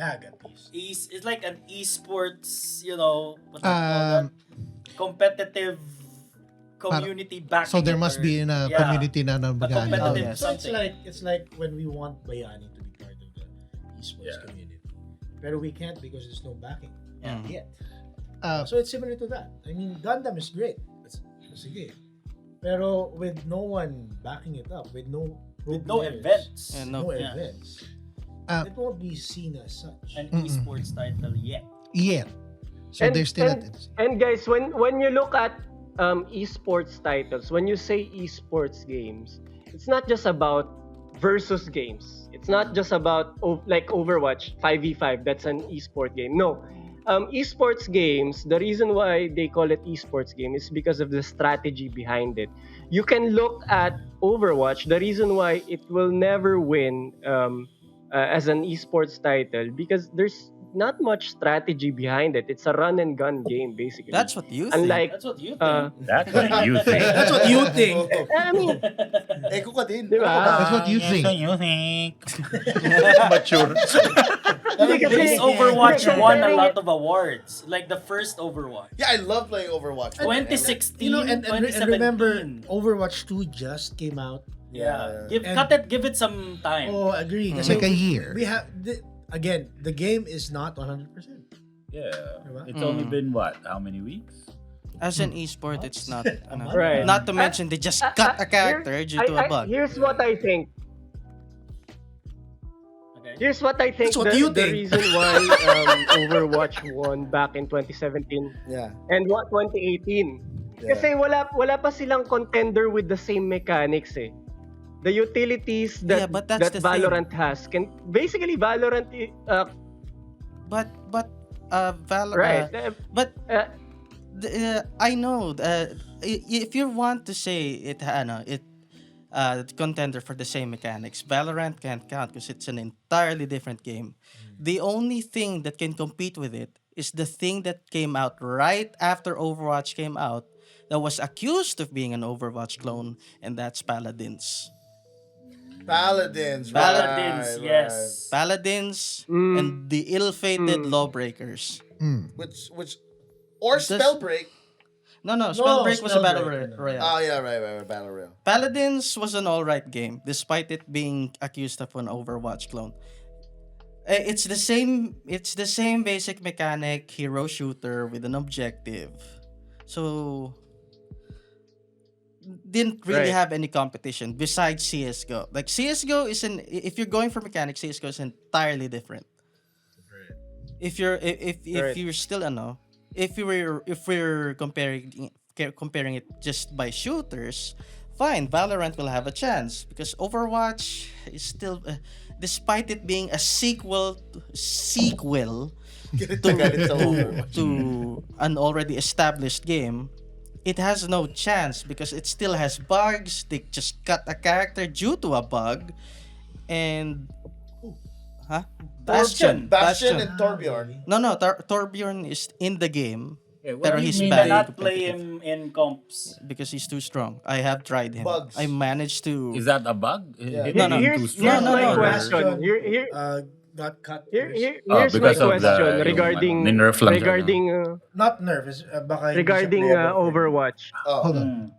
Tag at least. it's like an esports, you know, what do you call that? Competitive community backing. So there must be in a community na nabagay. competitive So something. it's like when we want Bayani to be part of the esports community. Pero we can't because there's no backing yet. So it's similar to that. I mean, Gundam is great. Sige. Pero with no one backing it up, with no players, events. no events, it won't be seen as such. An esports title yet. Yeah. So there's still and guys, when you look at esports titles, when you say esports games, it's not just about versus games. It's not just about like Overwatch 5v5. That's an esport game. No. Esports games, the reason why they call it esports game is because of the strategy behind it. You can look at Overwatch, the reason why it will never win as an esports title because there's not much strategy behind it. It's a run and gun game basically. That's what you think. Unlike, That's what you think. That's what you think. That's what you think. I mean, Eko ka din. diba? That's what you think. Mature. This Overwatch won a lot of awards. Like the first Overwatch. Yeah, I love playing Overwatch. 2016, You know, and 2017. remember, Overwatch 2 just came out. Yeah. And- Give it some time. Oh, agree. It's Kasi like a year. we have again, the game is not 100%. Yeah. Diba? It's only been what? How many weeks? As an esport, it's not. ano, Right. Not to mention they just cut a character due to a bug. Here's what I think. Okay. Here's what I think. That's what you the think. reason why Overwatch won back in 2017 and 2018. Yeah. Kasi wala pa silang contender with the same mechanics eh. the utilities that but that's that the thing. Valorant has can basically Valorant But right. I know if you want to say it contender for the same mechanics, Valorant can't count because it's an entirely different game. The only thing that can compete with it is the thing that came out right after Overwatch came out that was accused of being an Overwatch clone, and that's Paladins. Paladins, Paladins, right, yes. Paladins and the ill-fated Lawbreakers. Which or Spellbreak. No, Spellbreak was a battle royale. Oh yeah, right, battle royale. Paladins was an alright game, despite it being accused of an Overwatch clone. It's the same basic mechanic, hero shooter with an objective. So didn't really have any competition besides CS:GO. Like CS:GO if you're going for mechanics, CS:GO is entirely different. If you're still if we're comparing it just by shooters, fine, Valorant will have a chance because Overwatch is still despite it being a sequel to an already established game, it has no chance because it still has bugs. They just cut a character due to a bug. And Bastion and Torbjorn. No, Torbjorn is in the game. Pero he's you bad. cannot play him in comps because he's too strong. I have tried him. Bugs. I managed to. Is that a bug? Yeah. No. Here's my question. Got cut. Here's my question regarding not nervous. Regarding Overwatch. Hold on.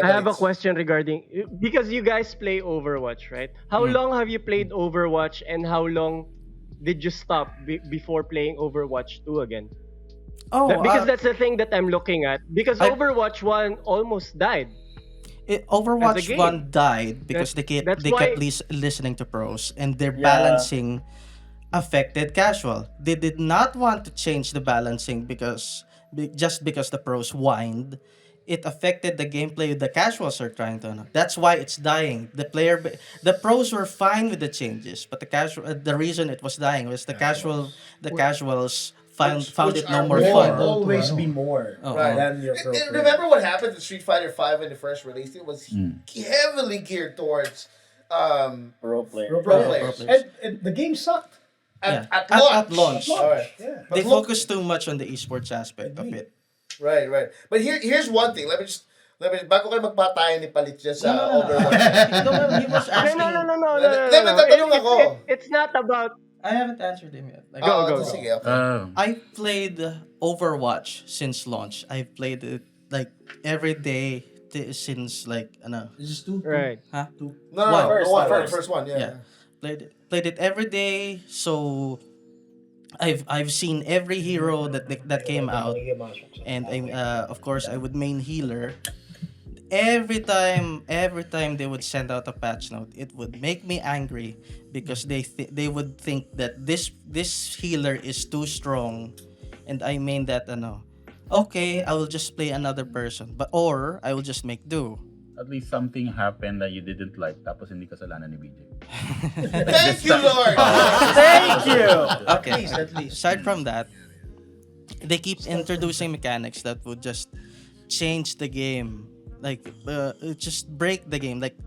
I have a question regarding because you guys play Overwatch, right? How long have you played Overwatch, and how long did you stop before playing Overwatch 2 again? Because that's the thing that I'm looking at. Because Overwatch 1 almost died. Overwatch 1 died because they kept listening to pros, and their balancing affected casual. They did not want to change the balancing just because the pros whined. It affected the gameplay the casuals are trying to know. That's why it's dying. The pros were fine with the changes, but the reason it was dying was the casuals found it no more fun. Always be more than your pro. Remember what happened to Street Fighter V when it first released? It was heavily geared towards pro players. And the game sucked. At launch. Right. Yeah. They focused too much on the esports aspect of it. Right. But here's one thing. Let me bago kayo magpatayan ni Palit dyan sa Overwatch. No. It's not about. I haven't answered him yet. Go. Sige, okay. I played Overwatch since launch. I've played it like every day since like This is 2. Right. Huh? 2. No, first one. Yeah. Played it every day. So I've seen every hero that came out, and of course I would main healer. Every time they would send out a patch note, it would make me angry because they would think that this healer is too strong, and I mean that okay, I will just play another person, or I will just make do. At least something happened that you didn't like, tapos hindi kasalanan ni BJ. Thank you, Lord. Thank you. Okay. At least. Aside from that, they keep introducing mechanics that would just change the game. Like, just break the game. Like,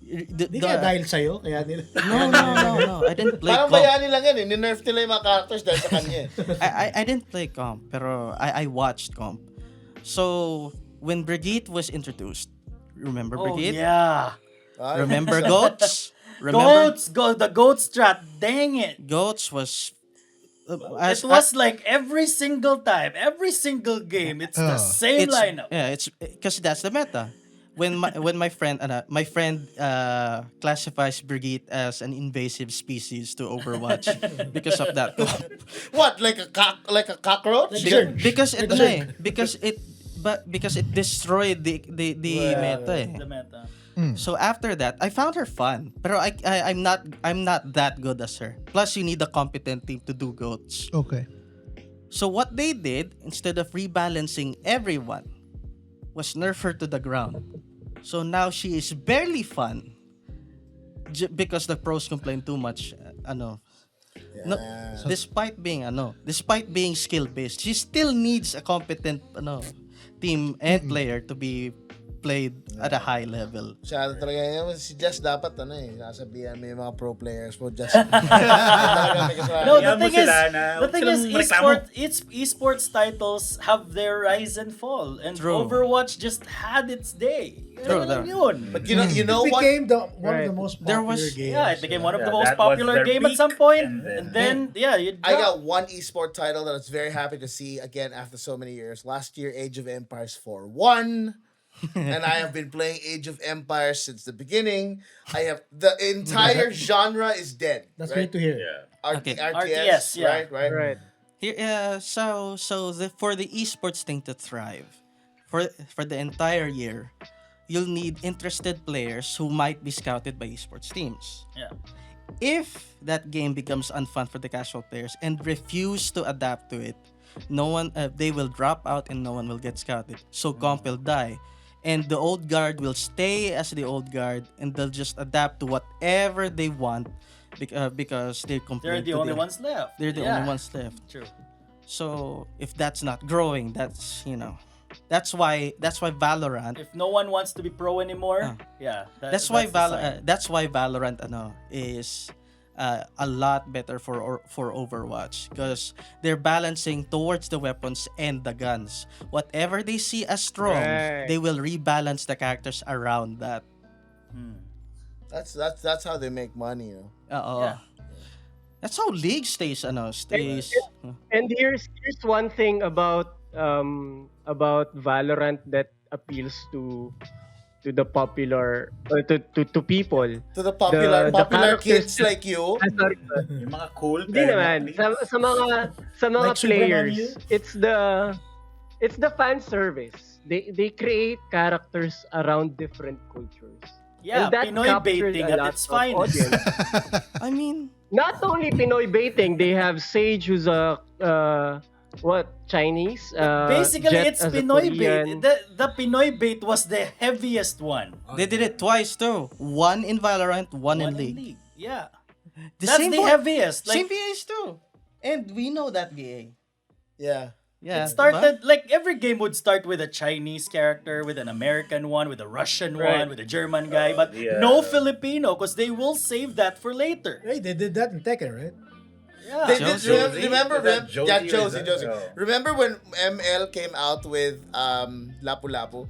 Hindi kaya dahil sa'yo? Kaya nila... No. I didn't play Parang comp. bayani lang yan eh. Ninnerf nila yung mga characters dahil sa kanya I didn't play comp, pero I watched comp. So, when Brigitte was introduced, remember Brigitte? Yeah. Remember Goats? The Goat strat. Dang it. Goats was... it was like every single time, every single game, it's the same lineup. Yeah, it's because that's the meta. When my friend classifies Brigitte as an invasive species to Overwatch because of that. What, like a cockroach? Because it destroyed the meta. The meta. So after that, I found her fun, pero I'm not that good as her. Plus, you need a competent team to do goats. Okay. So what they did, instead of rebalancing everyone, was nerf her to the ground. So now she is barely fun. because the pros complain too much. No, despite being skill based, she still needs a competent team and player to be played at a high level. Siya talaga yun. Si Jess dapat nasabihan may mga pro players po Jess. No, the thing is esports titles have their rise and fall, and Overwatch just had its day. True. But you know what? It became one of the most popular games. Yeah, it became one of the most popular game at some point, and then I got one esport title that I was very happy to see again after so many years. Last year, Age of Empires 4 won. And I have been playing Age of Empires since the beginning. The entire genre is dead. That's great to hear. RTS, right. Here, for the esports thing to thrive, for the entire year, you'll need interested players who might be scouted by esports teams. Yeah. If that game becomes unfun for the casual players and refuse to adapt to it, they will drop out and no one will get scouted. So comp will die. And the old guard will stay as the old guard, and they'll just adapt to whatever they want because they're the only ones left. They're the only ones left. True. So if that's not growing, that's why Valorant. If no one wants to be pro anymore, that's why Valorant is a lot better for Overwatch, because they're balancing towards the weapons and the guns. Whatever they see as strong, they will rebalance the characters around that. That's how they make money. That's how League stays. And here's one thing about Valorant that appeals to the popular to people, to the popular kids like you. Yung mga cool. Hindi naman sa mga like players. It's the fan service. They create characters around different cultures. Yeah, Pinoy baiting at its finest. I mean, not only Pinoy baiting, they have Sage, who's a Chinese? Basically, Jet it's Pinoy bait. The Pinoy bait was the heaviest one. They did it twice too. One in Valorant, one in League. Yeah. That's the heaviest. Same VAs too. And we know that VA. Yeah. It started, like, every game would start with a Chinese character, with an American one, with a Russian one, with a German guy, but no Filipino, because they will save that for later. Hey, they did that in Tekken, right? Yeah. Remember Josie. Remember when ML came out with Lapu Lapu?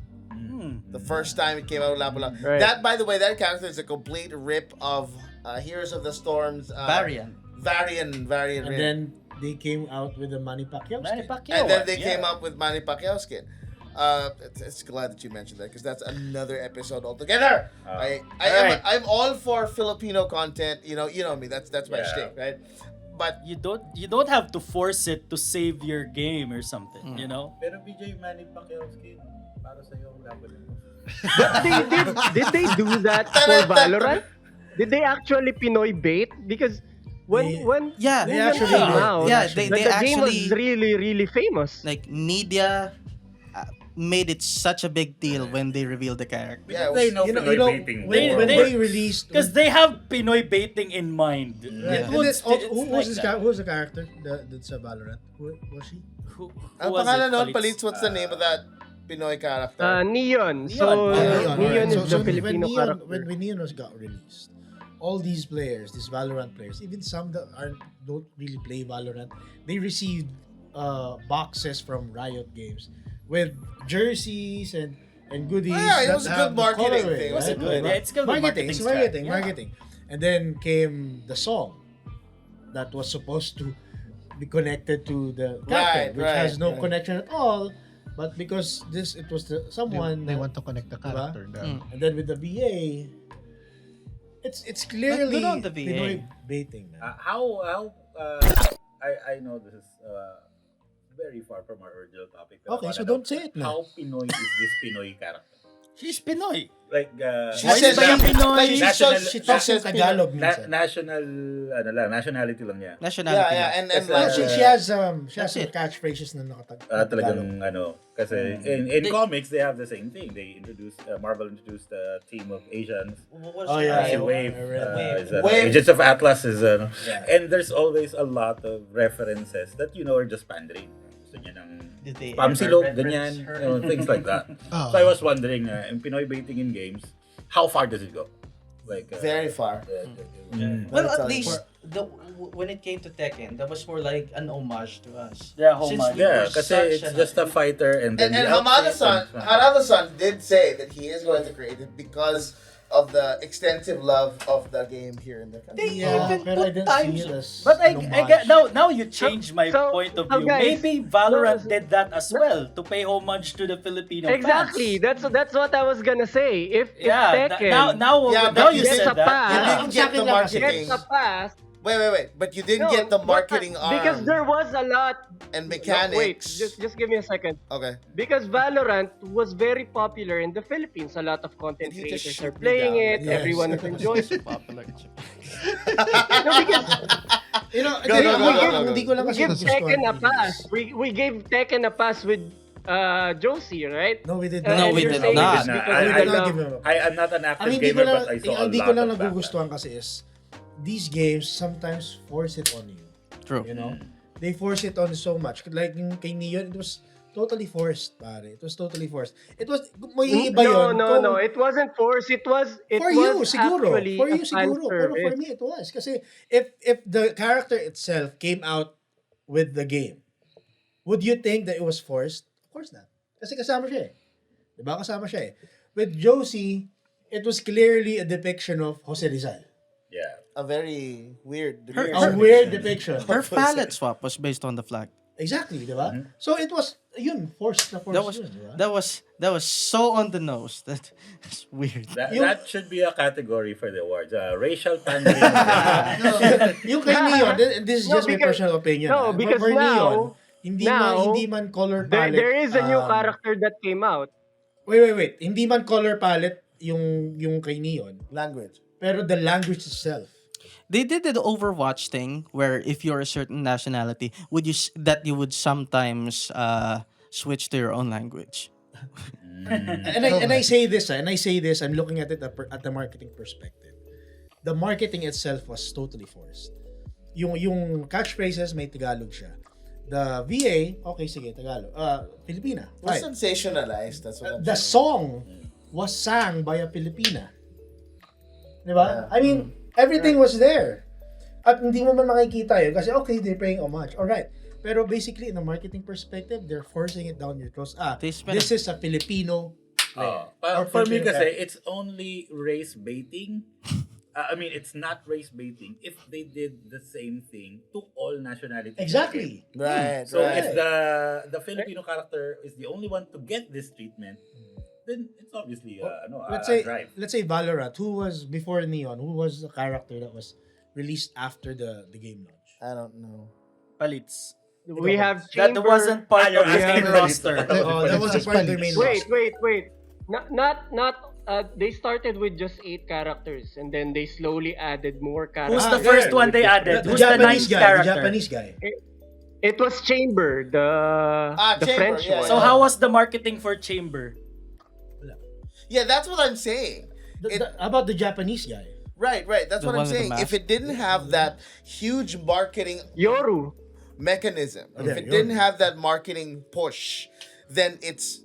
The first time it came out with Lapu Lapu. Right. That, by the way, that character is a complete rip of Heroes of the Storm's Variant. And then they came out with the Manny Pacquiao skin. And then they came up with Manny Pacquiao skin. It's glad that you mentioned that, because that's another episode altogether. I'm all for Filipino content. You know me. That's my shtick, right? But you don't have to force it to save your game or something, you know. Pero BJ, Manny Pacquiao skin para sa iyo Did they do that for Valorant? Did they actually Pinoy bait? Because when they actually came out, the game was really famous. Like, media made it such a big deal when they revealed the character. Yeah, they know Pinoy baiting. When they released, because they have Pinoy baiting in mind. Who was the character that's a Valorant? Who was she? Ang pangalan nun, Palits, what's the name of that Pinoy character? Neon. So Neon is the Filipino character. When Neon got released, all these players, these Valorant players, even some that don't really play Valorant, they received boxes from Riot Games with jerseys and goodies. It was a good marketing thing. It was a good. It's good marketing. And then came the song that was supposed to be connected to the captain, which has no connection at all. But because it was someone they want to connect the character. And then with the VA, it's clearly the VA. Pinoy baiting. I know this is very far from our original topic. Okay, so don't say it now. How Pinoy is this Pinoy character? She's Pinoy. Like, She says ba yung Pinoy? like She talks in Tagalog minsan. nationality lang niya. Nationality. Yeah, and It's No, like, she has some it. catchphrases na nakatag. Talagang kasi in comics they have the same thing. They introduced Marvel introduced a team of Asians. Oh yeah, Si Wave, Wave. Wave. Agents of Atlas is and there's always a lot of references that are just pandering. Gusto niya ng Did they pamsilog, ever ganyan, reference her? things like that. So I was wondering, in Pinoy baiting in games, how far does it go? Like very far. Well, That's at all least when it came to Tekken, that was more like an homage to us. Yeah, Since homage. we Yeah, were kasi such it's an- just a fighter and then And the outfit Hamada-san did say that he is going to create it because of the extensive love of the game here in the country. They Yeah, even pero I put didn't times. see it as But I homage. get now you change my point of view. guys, Maybe Valorant did that as well to pay homage to the Filipino Exactly. fans. That's what I was gonna say. If Yeah, Tekken now you gets said a that. pass, You Yeah. didn't get the marketing. gets a pass. Wait. But you didn't No, get the but- marketing because arm there was a lot. and No, wait, mechanics. just give me a second. Okay. Because Valorant was very popular in the Philippines. A lot of content Did he just creators are shoot me playing down? it. Yes. Everyone is enjoying it. Popular. No, because Hindi ko lang we kasi give nagustuhan Tekken a yung pass. We gave Tekken a pass with Josie, right? No, we did And not. we you're did saying not. it's because We we did did not not. give him a I am not an active hindi gamer, ko lang, but I saw a hindi lot ko lang of backlash. nagugustuhan kasi is these games sometimes force it on you. True. You know? They force it on so much. Like yung kay Neon, it was totally forced, pare. It was totally forced. It was, may iba yun. No. It wasn't forced. It was For you, was siguro. actually For a you, siguro. Pero for fanservice. me, it was. Kasi if the character itself came out with the game, would you think that it was forced? Of course not. Kasi kasama siya eh. Diba? Kasama siya eh. With Josie, it was clearly a depiction of Jose Rizal. Yeah. A very weird. A weird depiction. Her palette swap was based on the flag. Exactly, diba? So it was, yun, forced na forced That was yun, diba? that was so on the nose. That's weird. That should be a category for the awards. Racial pandering. Yung kay Neon, this is No, just my because- personal opinion. no, because for Neon, now- hindi man color palette. There is a new um, character that came out. Wait. Hindi man color palette yung kay Neon. Language. Pero the language itself. They did the Overwatch thing where if you're a certain nationality, you would sometimes switch to your own language. And I say this, I'm looking at it at the marketing perspective. The marketing itself was totally forced. Yung catchphrases may Tagalog siya. The VA, okay, sige, Tagalog. Filipina. It was Right. sensationalized. That's what I'm The saying. song was sang by a Filipina. Diba? I mean, everything was there. At hindi mo man makikita yun kasi okay, they're paying homage. Alright. Pero basically, in a marketing perspective, they're forcing it down your throats. This is a Filipino player. Or For me Filipino kasi, character. it's only race baiting. I mean, it's not race baiting if they did the same thing to all nationalities. Exactly. Right. So right. if the Filipino character is the only one to get this treatment, then it's obviously let's a say drive. let's say Valorant, who was before Neon, who was the character that was released after the game launch? I don't know. Palits. We have That Chamber. wasn't part of the asking main for roster. That was part of their main Wait. roster. Not. They started with just 8 characters, and then they slowly added more characters. Who's the first one they added? The Who's the Japanese ninth guy. character? The Japanese guy. It was Chamber, the Chamber, French yeah, one. So how was the marketing for Chamber? Yeah, that's what I'm saying. About the Japanese guy. Right. That's The what I'm one with the saying. If mask. it didn't have that huge marketing Yoru. mechanism, if Yeah, it you're- didn't have that marketing push, then it's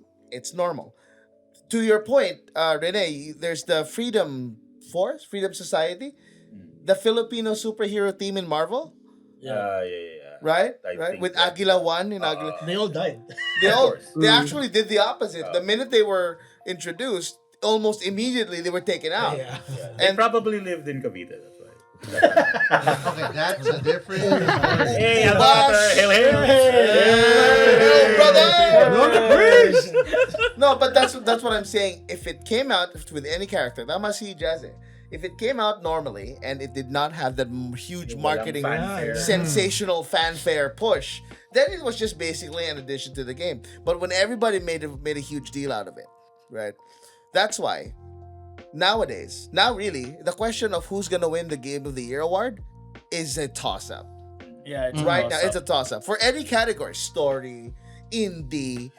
normal. To your point, Rene, there's the Freedom Force, Freedom Society, the Filipino superhero team in Marvel, Yeah. right? I Right, think with that- Aguila One and Aguila. They all died. They actually did the opposite. The minute they were introduced, almost immediately they were taken out. Yeah. They And probably lived in Cavite, that's why. Okay, that's a different. Hey, Bash! Hail, hail! Hey, brother! Priest! No, but that's what I'm saying. If it came out with any character, tama si Jazzy. If it came out normally and it did not have that huge Yung walang marketing fanfare. sensational fanfare push, then it was just basically an addition to the game. But when everybody made a huge deal out of it, right? That's why nowadays, now really, the question of who's gonna win the Game of the Year award is a toss-up. Yeah, it's Right now, it's a toss-up for any category: story, indie,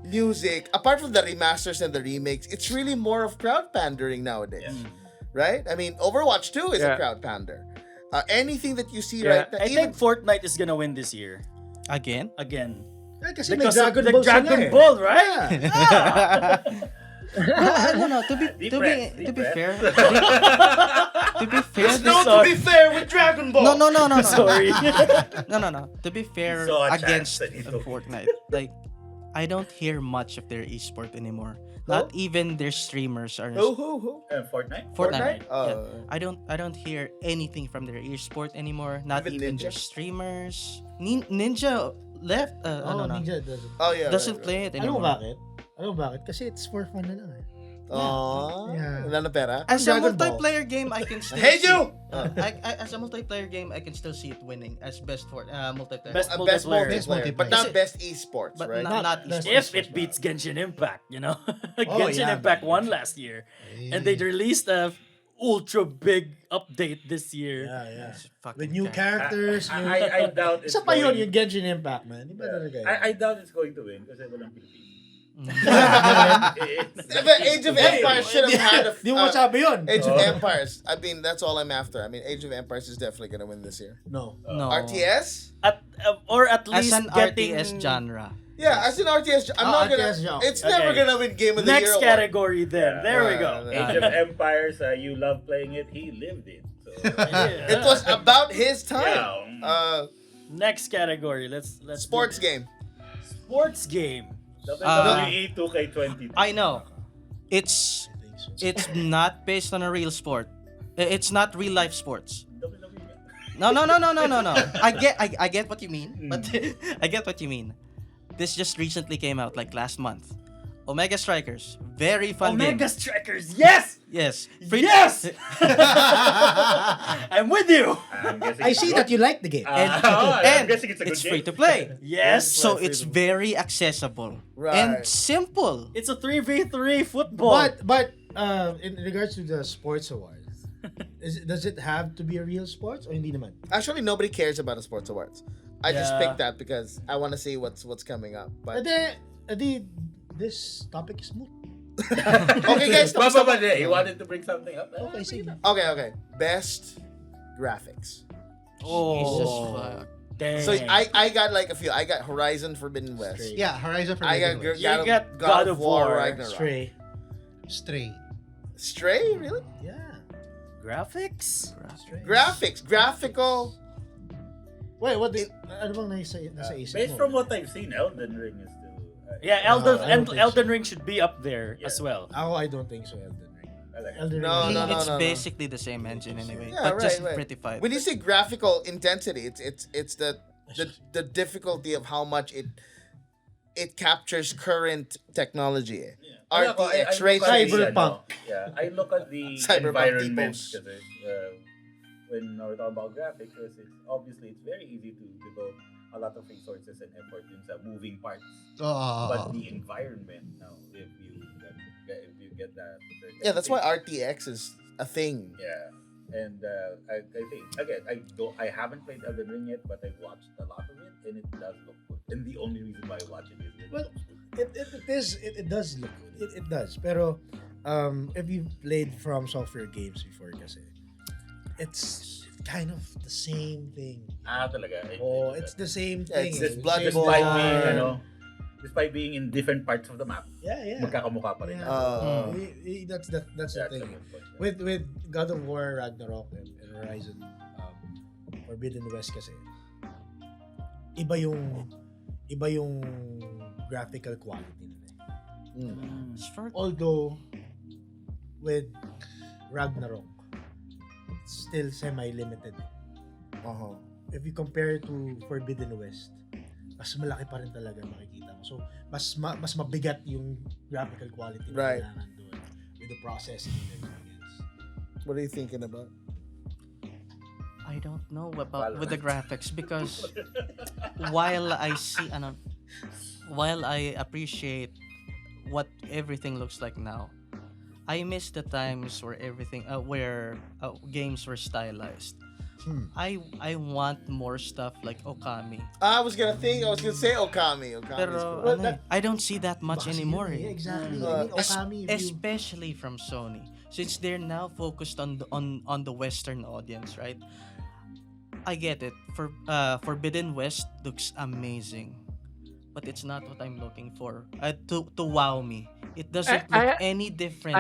music. Apart from the remasters and the remakes, it's really more of crowd pandering nowadays, right? I mean, Overwatch 2 is a crowd pander. Anything that you see right now, I think Fortnite is gonna win this year. Again? Kasi may Because Dragon of the Ball sila Dragon eh. Ball, right? No. To be fair, to be fair, To be fair with Dragon Ball. no. Sorry. No. To be fair, So a against chance that you took. Fortnite, like I don't hear much of their esport anymore. Not even their streamers are. Who? Fortnite? Fortnite. Oh. Yeah. I don't hear anything from their esport anymore. Not Even even Ninja? their streamers. Ninja left. Ninja doesn't. Oh yeah. Doesn't play it Alam mo anymore. bakit? Kasi it's for fun na lang eh. Oh, Yeah. wala na pera. As a Dragon Ball. multiplayer game, I can still Hate see, you! as a multiplayer game, I can still see it winning as best for multiplayer. Best Best multiplayer. multiplayer, but Is not it- best esports, but right? not If it beats Genshin Impact, Genshin yeah, Impact man. won last year, and they released a ultra big update this year. Yeah. fucking With new cat. characters. new... I doubt it's Isa pa yun, going- yung Genshin Impact, man. Di ba talaga yun? I doubt it's going to win kasi walang Pilipino. But Age of Empires should have had a. Di mo sabi yun. Age of Empires. I mean, that's all I'm after. I mean, Age of Empires is definitely gonna win this year. No. No. RTS? Or at As least an getting RTS genre. Yeah, as an RTS. I'm not gonna. RTS genre. It's never Okay. gonna win Game of the Year. Next award. category then. There we go. Age of Empires, you love playing it. He lived it. So, It was about his time. Yeah. Next category. Let's Sports game. Sports game. WWE 2K22. I know. It's not based on a real sport. It's not real life sports. No. I get what you mean, but I get what you mean. This just recently came out like last month. Omega Strikers, very fun game. Omega Strikers. Yes. Yes. Yes. I'm with you. I see that you like the game. I'm guessing it's a good it's game. free to play. Yes. So it's very accessible Right. and simple. It's a 3v3 football. But in regards to the sports awards, does it have to be a real sports or hindi naman? Actually, nobody cares about the sports awards. I just Yeah. picked that because I want to see what's coming up. But This topic is moot. okay, guys. But he wanted to bring something up. Okay, sige. Okay. Best graphics. Jesus fuck. Dang. So I got like a few. I got Horizon Forbidden West. Stray. Yeah, Horizon I Forbidden got, West. You got God of War, Ragnarok. Stray. Stray, really? Yeah. graphics. Graphics, graphical. Wait, what? Ano bang nasa isip Based mo? from what I've seen, Elden Ring is still. Yeah, I don't think so. Elden Ring should be up there as well. I don't think so, Elden Ring. Elden No, Ring. no, no, It's no. basically the same engine anyway, Yeah, but just right. prettified. When you say graphical intensity, it's the difficulty of how much it captures current technology. RTX ray tracing. Cyberpunk. Yeah, I look at the Cyberpunk environment typos. kasi when we're talking about graphics, it's very easy to devote a lot of resources and effort in sa moving parts. But the environment now, if you get that. Yeah, that's why RTX is a thing. Yeah, and I think again, I haven't played Elden Ring yet, but I've watched a lot of it, and it does look good. And the only reason why I watch it is it Well, looks good. it does look good. It does. Pero if you've played From Software games before kasi, it's kind of the same thing. Talaga. It's the same Yeah, thing. it's this Same Bloodborne. design. Despite being in different parts of the map, Yeah. magkakamukha pa rin. That's the thing. With God of War, Ragnarok, and Horizon Forbidden West kasi, iba yung graphical quality nila. Although with Ragnarok, it's still semi-limited. If you compare it to Forbidden West, mas malaki pa rin talaga makikita mo. So, mas mabigat yung graphical quality na Right. kailangan doon with the processing and everything else. What are you thinking about? I don't know about with the graphics because while I appreciate what everything looks like now, I miss the times where games were stylized. I want more stuff like Okami. I was gonna say Okami. Pero I don't see that much anymore. Yeah, exactly. I mean, Okami, especially from Sony, since they're now focused on the Western audience, right? I get it. Forbidden West looks amazing, but it's not what I'm looking for. To wow me, it doesn't look any different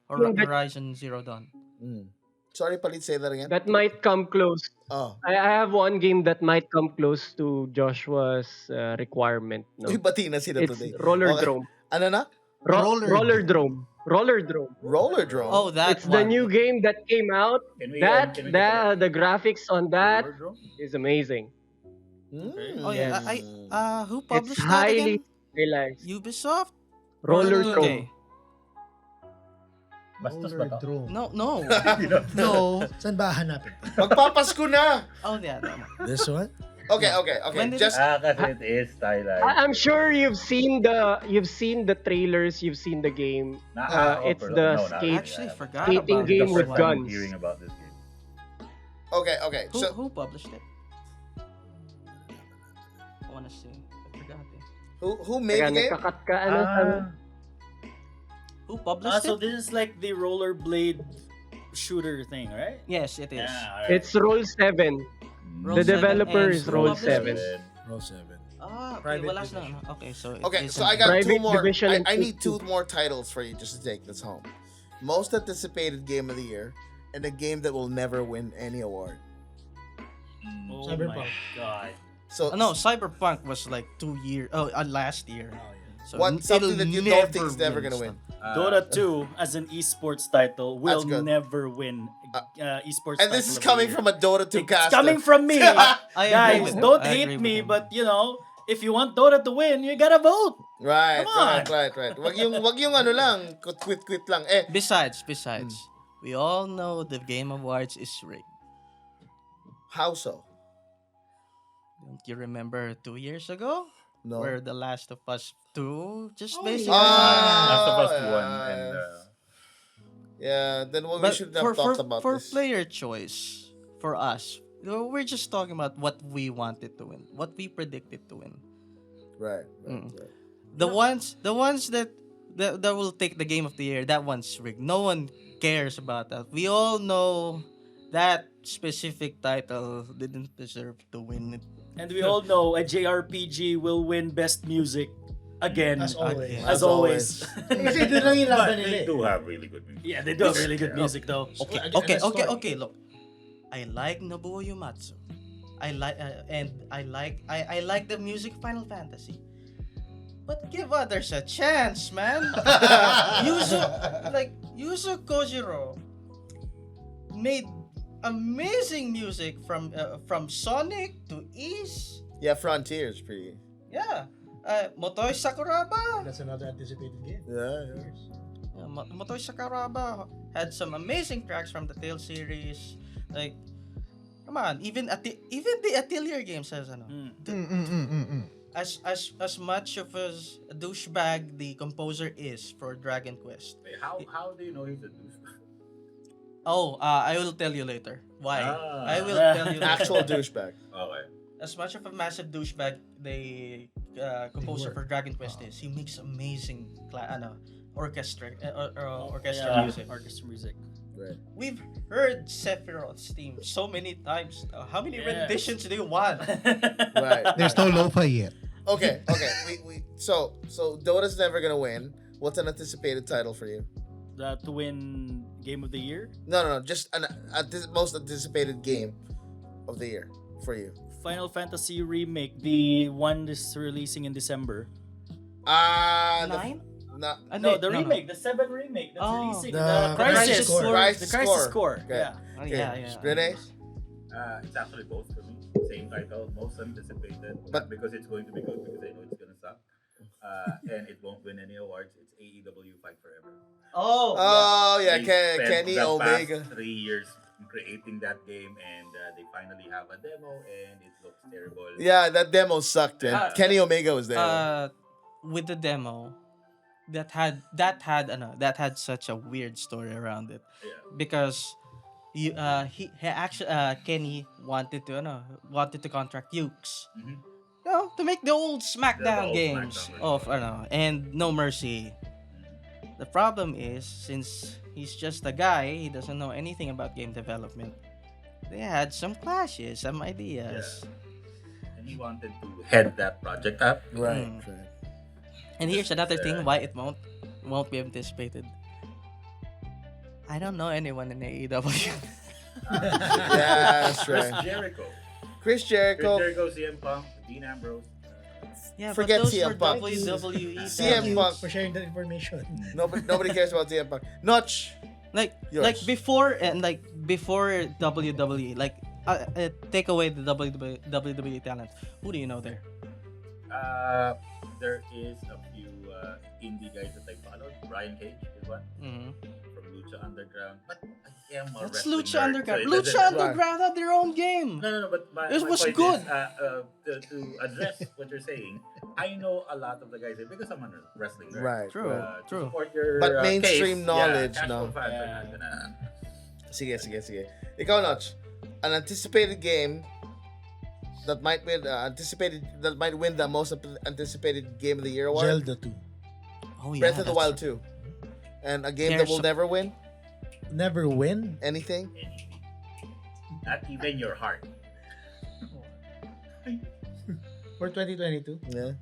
from Horizon Zero Dawn. Sorry, Palit, say that again. That might come close. Oh. I have one game that might come close to Joshua's requirement. No? Uy, bati na sila It's today. Roller Okay. Drome. Ano na? Roller Drome. Roller Drome. Roller Drome. Oh, that It's the new game that came out. Can we The graphics on that is amazing. Oh yeah, who published It's that highly again? realized. Ubisoft? Roller Drome. Okay. Bastos ba to? No. No. Saan ba hanapin? Magpapasko na! Oh yeah, tama. This one? Okay. When did Just Kasi it is stylized. I'm sure you've seen the trailers, you've seen the game. It's the Actually forgot skating about game this with one. guns. Hearing about this game. okay. Who published it? I wanna see. I forgot it. Who made the game? Nagkakat ka, ano, Who published So it? this is like the rollerblade shooter thing, right? Yes, it is. Yeah, It's Roll 7. Roll The 7 developer and is who Roll published 7. this? Roll 7. Okay, Private wala division. na. Okay, so Okay, so I got Private two more. division and I need two Take-Two. more titles for you just to take this home. Most anticipated game of the year and a game that will never win any award. Oh Cyberpunk. my god. So no, Cyberpunk was like 2 years. Last year. So something that you don't think is never gonna win? Dota 2 as an esports title will That's good. never win esports. And this is coming from a Dota 2 It's caster. coming from me. I agree Guys, with him. don't I hate agree with me, him. but if you want Dota to win, you gotta vote. Right. Come on. Wag yung ano lang, quit lang. Besides, we all know the Game Awards is rigged. How so? Don't you remember 2 years ago? No. Where The Last of Us 2 just Oh, basically... Last of Us 1 and yeah, then we But should have talked about for this. player choice, for us, we're just talking about what we wanted to win, what we predicted to win. Right. The ones that will take the Game of the Year, that one's rigged. No one cares about that. We all know that specific title didn't deserve to win it. And we all know a JRPG will win best music again. As always. As always. Kasi doon lang yung laban but nila they eh. do have really good music. Yeah, they do have really good music though. Okay. Look, I like Nobuo Uematsu. I like the music of Final Fantasy. But give others a chance, man. Yuzo Kojiro made amazing music from Sonic to Ys. Yeah, Frontiers pretty. Yeah. Motoi Sakuraba. That's another anticipated game. Yeah. Motoi Sakuraba had some amazing tracks from the Tale series. Like, come on, even the Atelier games has as much of a douchebag the composer is for Dragon Quest. Wait, how do you know he's a douchebag? Oh, I will tell you later. Why? I will tell you later. Actual douchebag. Okay. As much of a massive douchebag the composer for Dragon Quest is, he makes amazing orchestra music. Orchestra music. Right. We've heard Sephiroth's theme so many times now. How many renditions do you want? Right. There's no lo-fi yet. Okay. So Dota's never gonna win. What's an anticipated title for you? To win Game of the Year? No. Just most anticipated game of the year for you. Final Fantasy Remake, the one that's releasing in December. 9? The remake, the 7 remake that's releasing. The Crisis Core. The Crisis Core. Okay. Yeah. Rene? It's actually both for me. Same title, most anticipated. But- Not because it's going to be good, because I know it's gonna suck. And it won't win any awards. It's AEW Fight Forever. Oh yeah, They spent Kenny the Omega. past 3 years creating that game, and they finally have a demo, and it looks terrible. Yeah, that demo sucked, man. Kenny Omega was there. With the demo, that had such a weird story around it. Yeah. Because he actually Kenny wanted to contract Ukes. To make the old SmackDown old games SmackDown and No Mercy. The problem is, since he's just a guy, he doesn't know anything about game development. They had some clashes, some ideas. Yeah. And he wanted to head that project up. Right. And here's another thing why it won't be anticipated. I don't know anyone in AEW. That's right. Chris Jericho, CM Punk, Dean Ambrose. Yeah, Forget but those CM were Punk. WWE. CM Punk. For sharing that information. Nobody cares about CM Punk. Noch. Yours. before WWE, take away the WWE talent. Who do you know there? There is a few indie guys that I followed. Brian Cage is one from Lucha Underground. But I am a That's wrestling Lucha nerd, Underground. so it Lucha doesn't- Underground had their own game. No, but It my was point good. Is, to address what you're saying, I know a lot of the guys there because I'm a wrestling nerd. Right. True. To support your But mainstream case, knowledge, casual no. fans are not gonna... Sige. Ikaw, Noch. An anticipated game that might win the most anticipated game of the year award. Zelda 2. Oh yeah. Breath of the Wild 2. And a game that will never win. Never win? Anything? Not even your heart. For 2022? Yeah.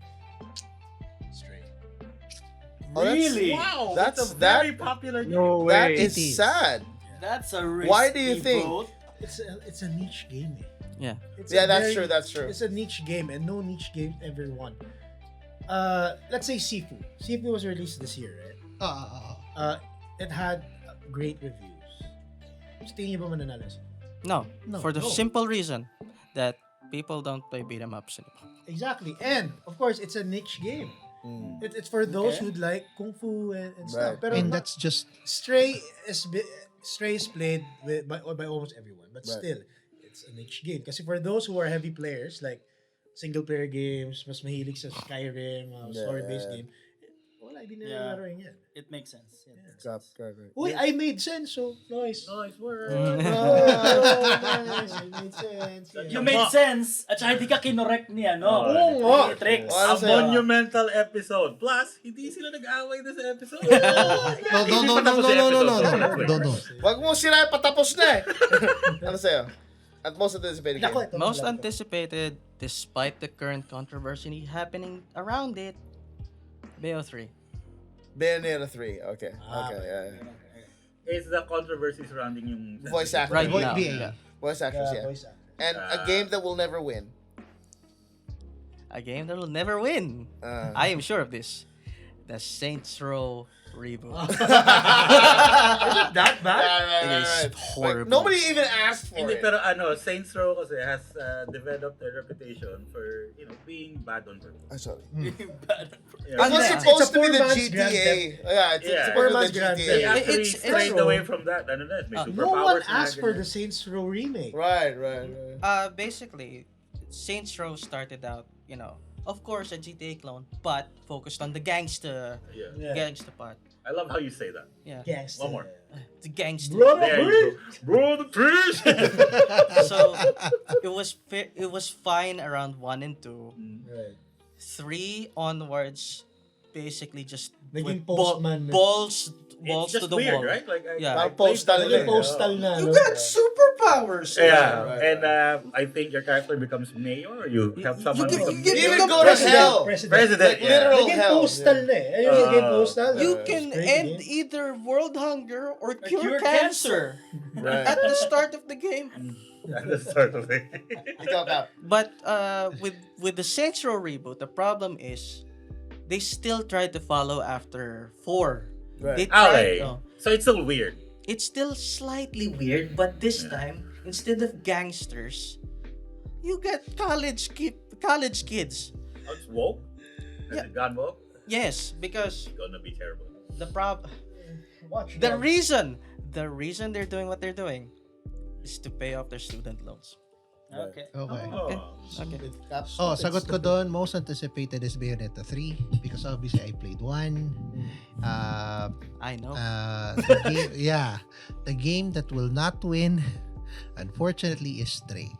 Really? Wow, that's a very popular game. No way. That is sad. That's a risky Why do you think? vote. It's a niche game. Yeah. It's Yeah, a that's very- true. That's true. It's a niche game, and no niche game ever won. Let's say Sifu. Sifu was released this year, right? It had great reviews. Gusto niyo ba mananalo siya? No, No, for the no. simple reason that people don't play beat 'em ups anymore. Exactly, and of course, it's a niche game. It's for those who'd like kung fu and stuff. Right. Pero And not- that's just Stray is played by almost everyone, but Right. still, it's a niche game. Kasi for those who are heavy players, like single player games, mas mahilig sa Skyrim, story-based game, wala, hindi nila laruin yan. It makes sense. Yeah. Uy, I made sense, so nice. Nice work. Nice, I made sense. You made sense at saka hindi ka kinorek niya, no? Oo nga. Ni Trix. Ano A sa'yo? monumental episode. Plus, hindi sila nag-away na sa episode. No. Wag mo sila patapos na eh. Ano sa'yo? At most anticipated game. Most anticipated, despite the current controversy happening around it, BO3. Bayonetta 3. Okay. Yeah. It's the controversy surrounding yung... Voice actors. Right Voice- now. VA. Yeah. Voice actors, yeah. Voice actor. And a game that will never win. A game that will never win. I am sure of this. The Saints Row reboot. That bad? It is horrible. Nobody even asked for Hindi, it. pero Saints Row kasi has developed a reputation for, being bad on purpose. I'm sorry. Yeah. It was It's supposed to be poor the man's Grand GTA. Yeah, it's Yeah. supposed Poor to be man's the Grand GTA. They actually It's strayed true. away from that. May No superpowers one na asked for ganyan. the Saints Row remake. Right. Basically, Saints Row started out, of course, a GTA clone, but focused on the gangster part. I love how you say that. Yeah. Yes. One more. The gangster. There you go. Bro, the priest! So it was fine around 1 and 2. Right. 3 onwards, basically just Naging with postman. balls It's to just the weird, wall. right? Yeah. I played Postal that eh. game, Postal na. You no? got superpowers. Yeah, Right. and I think your character becomes mayor, or you help someone you become get- Even become go to hell. president. Yeah. Literal Naging hell. postal na eh. Ayun yung game postal. You It's can crazy, end eh. either world hunger or cure cure cancer Right. at the start of the game. At the start of it. Ikaw, Cap. But with the Saints Row reboot, the problem is they still tried to follow after 4. Right. They tried. Okay. So it's still weird. It's still slightly weird, but this time instead of gangsters, you get college kids. Oh, it's woke? Has Yeah. it gone woke? Yes, because It's gonna be terrible. the Watch the dogs. reason they're doing what they're doing is to pay off their student loans. Okay. Okay. Sagot sagot ko doon, most anticipated is Bayonetta 3 because obviously I played 1. I know. The game that will not win, unfortunately, is Stray.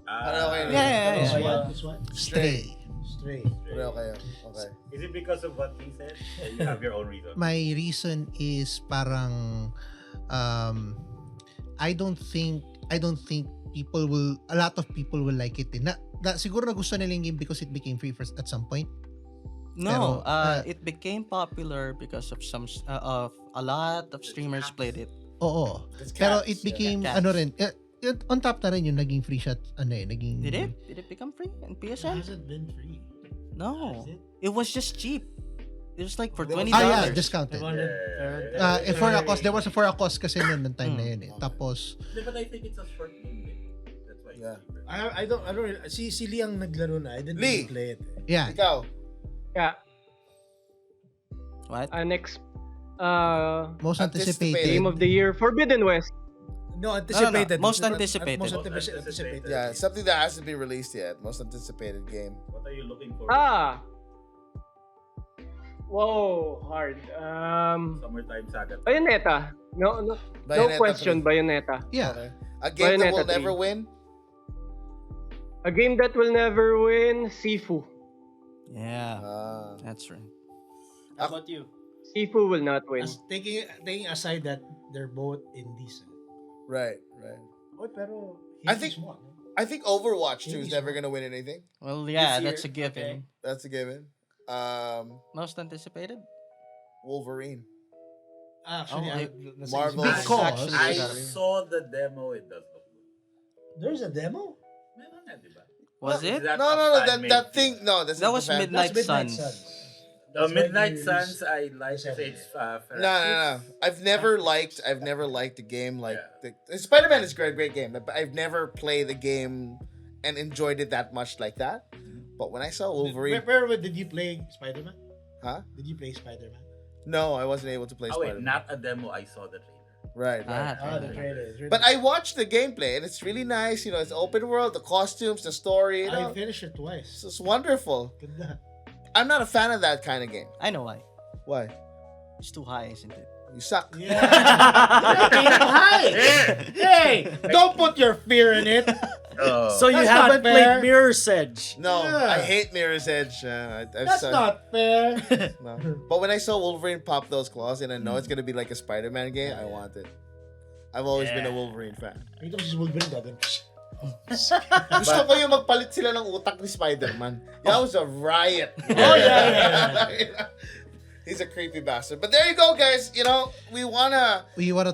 This one. Stray. Okay. Is it because of what he said? Or you have your own reason? My reason is parang I don't think a lot of people will like it. Siguro nagustuhan nila yung game because it became free at some point. No, it became popular because of a lot of streamers played it. Oo. Pero it became on top na rin yung naging free shot naging. Did it become free in PSN? It hasn't been free. No. It was just cheap. It was like for $20. Discounted. For a cost, there was a for a cost kasi noon ng time na yun eh. Tapos but I think it's a short game. That's why. Yeah. I don't si Lee ang naglaro na. I didn't really play it. Yeah. Ikaw. Yeah. What? Next most anticipated game of the year, Forbidden West. No, anticipated. Most anticipated. Most anticipated. Yeah, something that hasn't been released yet. Most anticipated game. What are you looking for? Whoa, hard. Summertime saga. Bayonetta. No question, Bayonetta. Yeah. Okay. A game that will Bayonetta never 3. win? A game that will never win, Sifu. Yeah. That's right. How about you? Sifu will not win. Taking aside that they're both indecent. Right. Pero I think Overwatch 2 is never gonna win anything. Well, yeah, that's a given. Okay. That's a given. Most anticipated? Wolverine. Actually, Marvel. Because I saw the demo. It does look good. There's a demo? Meron na, di ba? Was it? No. That thing. No, that's That was Midnight Suns. The Midnight Suns, I like it's No. I've never liked a game like Spider-Man is a great game, but I've never played a game and enjoyed it that much like that. But when I saw Wolverine, Where did you play Spider-Man? Huh? Did you play Spider-Man? No, I wasn't able to play Spider-Man. not a demo. I saw the trailer. Right. The trailer. It's really But I watched the gameplay and it's really nice. You know, it's open world, the costumes, the story. You know, I finished it twice. it's wonderful. Ganda. I'm not a fan of that kind of game. I know why. Why? It's too high, isn't it? You suck. Hey, don't put your fear in it. So you That's haven't not fair. played Mirror's Edge? No, Yeah. I hate Mirror's Edge. That's not fair. No. But when I saw Wolverine pop those claws and I know it's gonna be like a Spider-Man game, I want it. I've always been a Wolverine fan. Ito si Wolverine gagawin. Gusto ko yung magpalit sila ng utak ni Spider-Man. That was a riot. He's a creepy bastard. But there you go, guys. You know, we wanna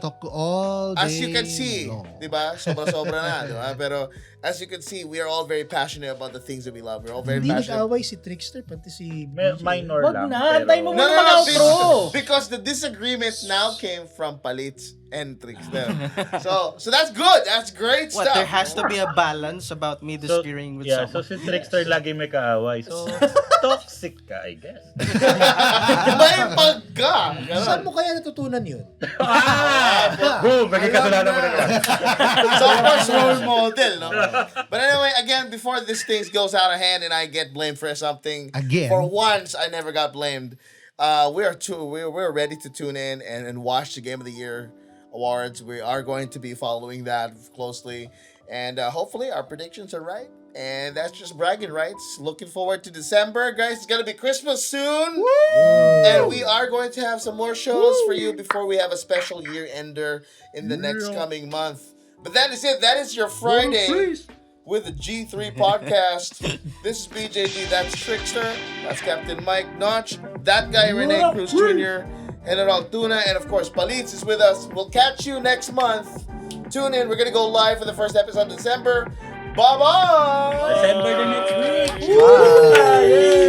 talk all day as you can see, long. diba? Sobra-sobra na, diba? Pero as you can see, we are all very passionate about the things that we love. We're all very Hindi passionate. nag-away si Trickster, pati si... Minor Wag lang. na, antay mo No, muna mag-outro. because the disagreement now came from Palitz and Trickster. so that's good. That's great What, stuff. there has to be a balance about me disagreeing with So someone. si Trickster lagi may kaaway. So, toxic ka, I guess. May pagka. Saan mo kaya natutunan yun? Boom! Naging kasalanan mo na naman. So of course, role model, no? But anyway, again, before this thing goes out of hand and I get blamed for something, Again. for once I never got blamed. We're ready to tune in and watch the Game of the Year awards. We are going to be following that closely, and hopefully our predictions are right. And that's just bragging rights. Looking forward to December, guys. It's gonna be Christmas soon. And we are going to have some more shows for you before we have a special year ender in the next coming month. But that is it. That is your Friday with the G3 podcast. This is BJG. That's Trickster. That's Captain Mike Noch. That guy, Rene Cruz Jr. General Tuna. And of course, Palitz is with us. We'll catch you next month. Tune in. We're going to go live for the first episode of December. Bye-bye. December the next week. Bye.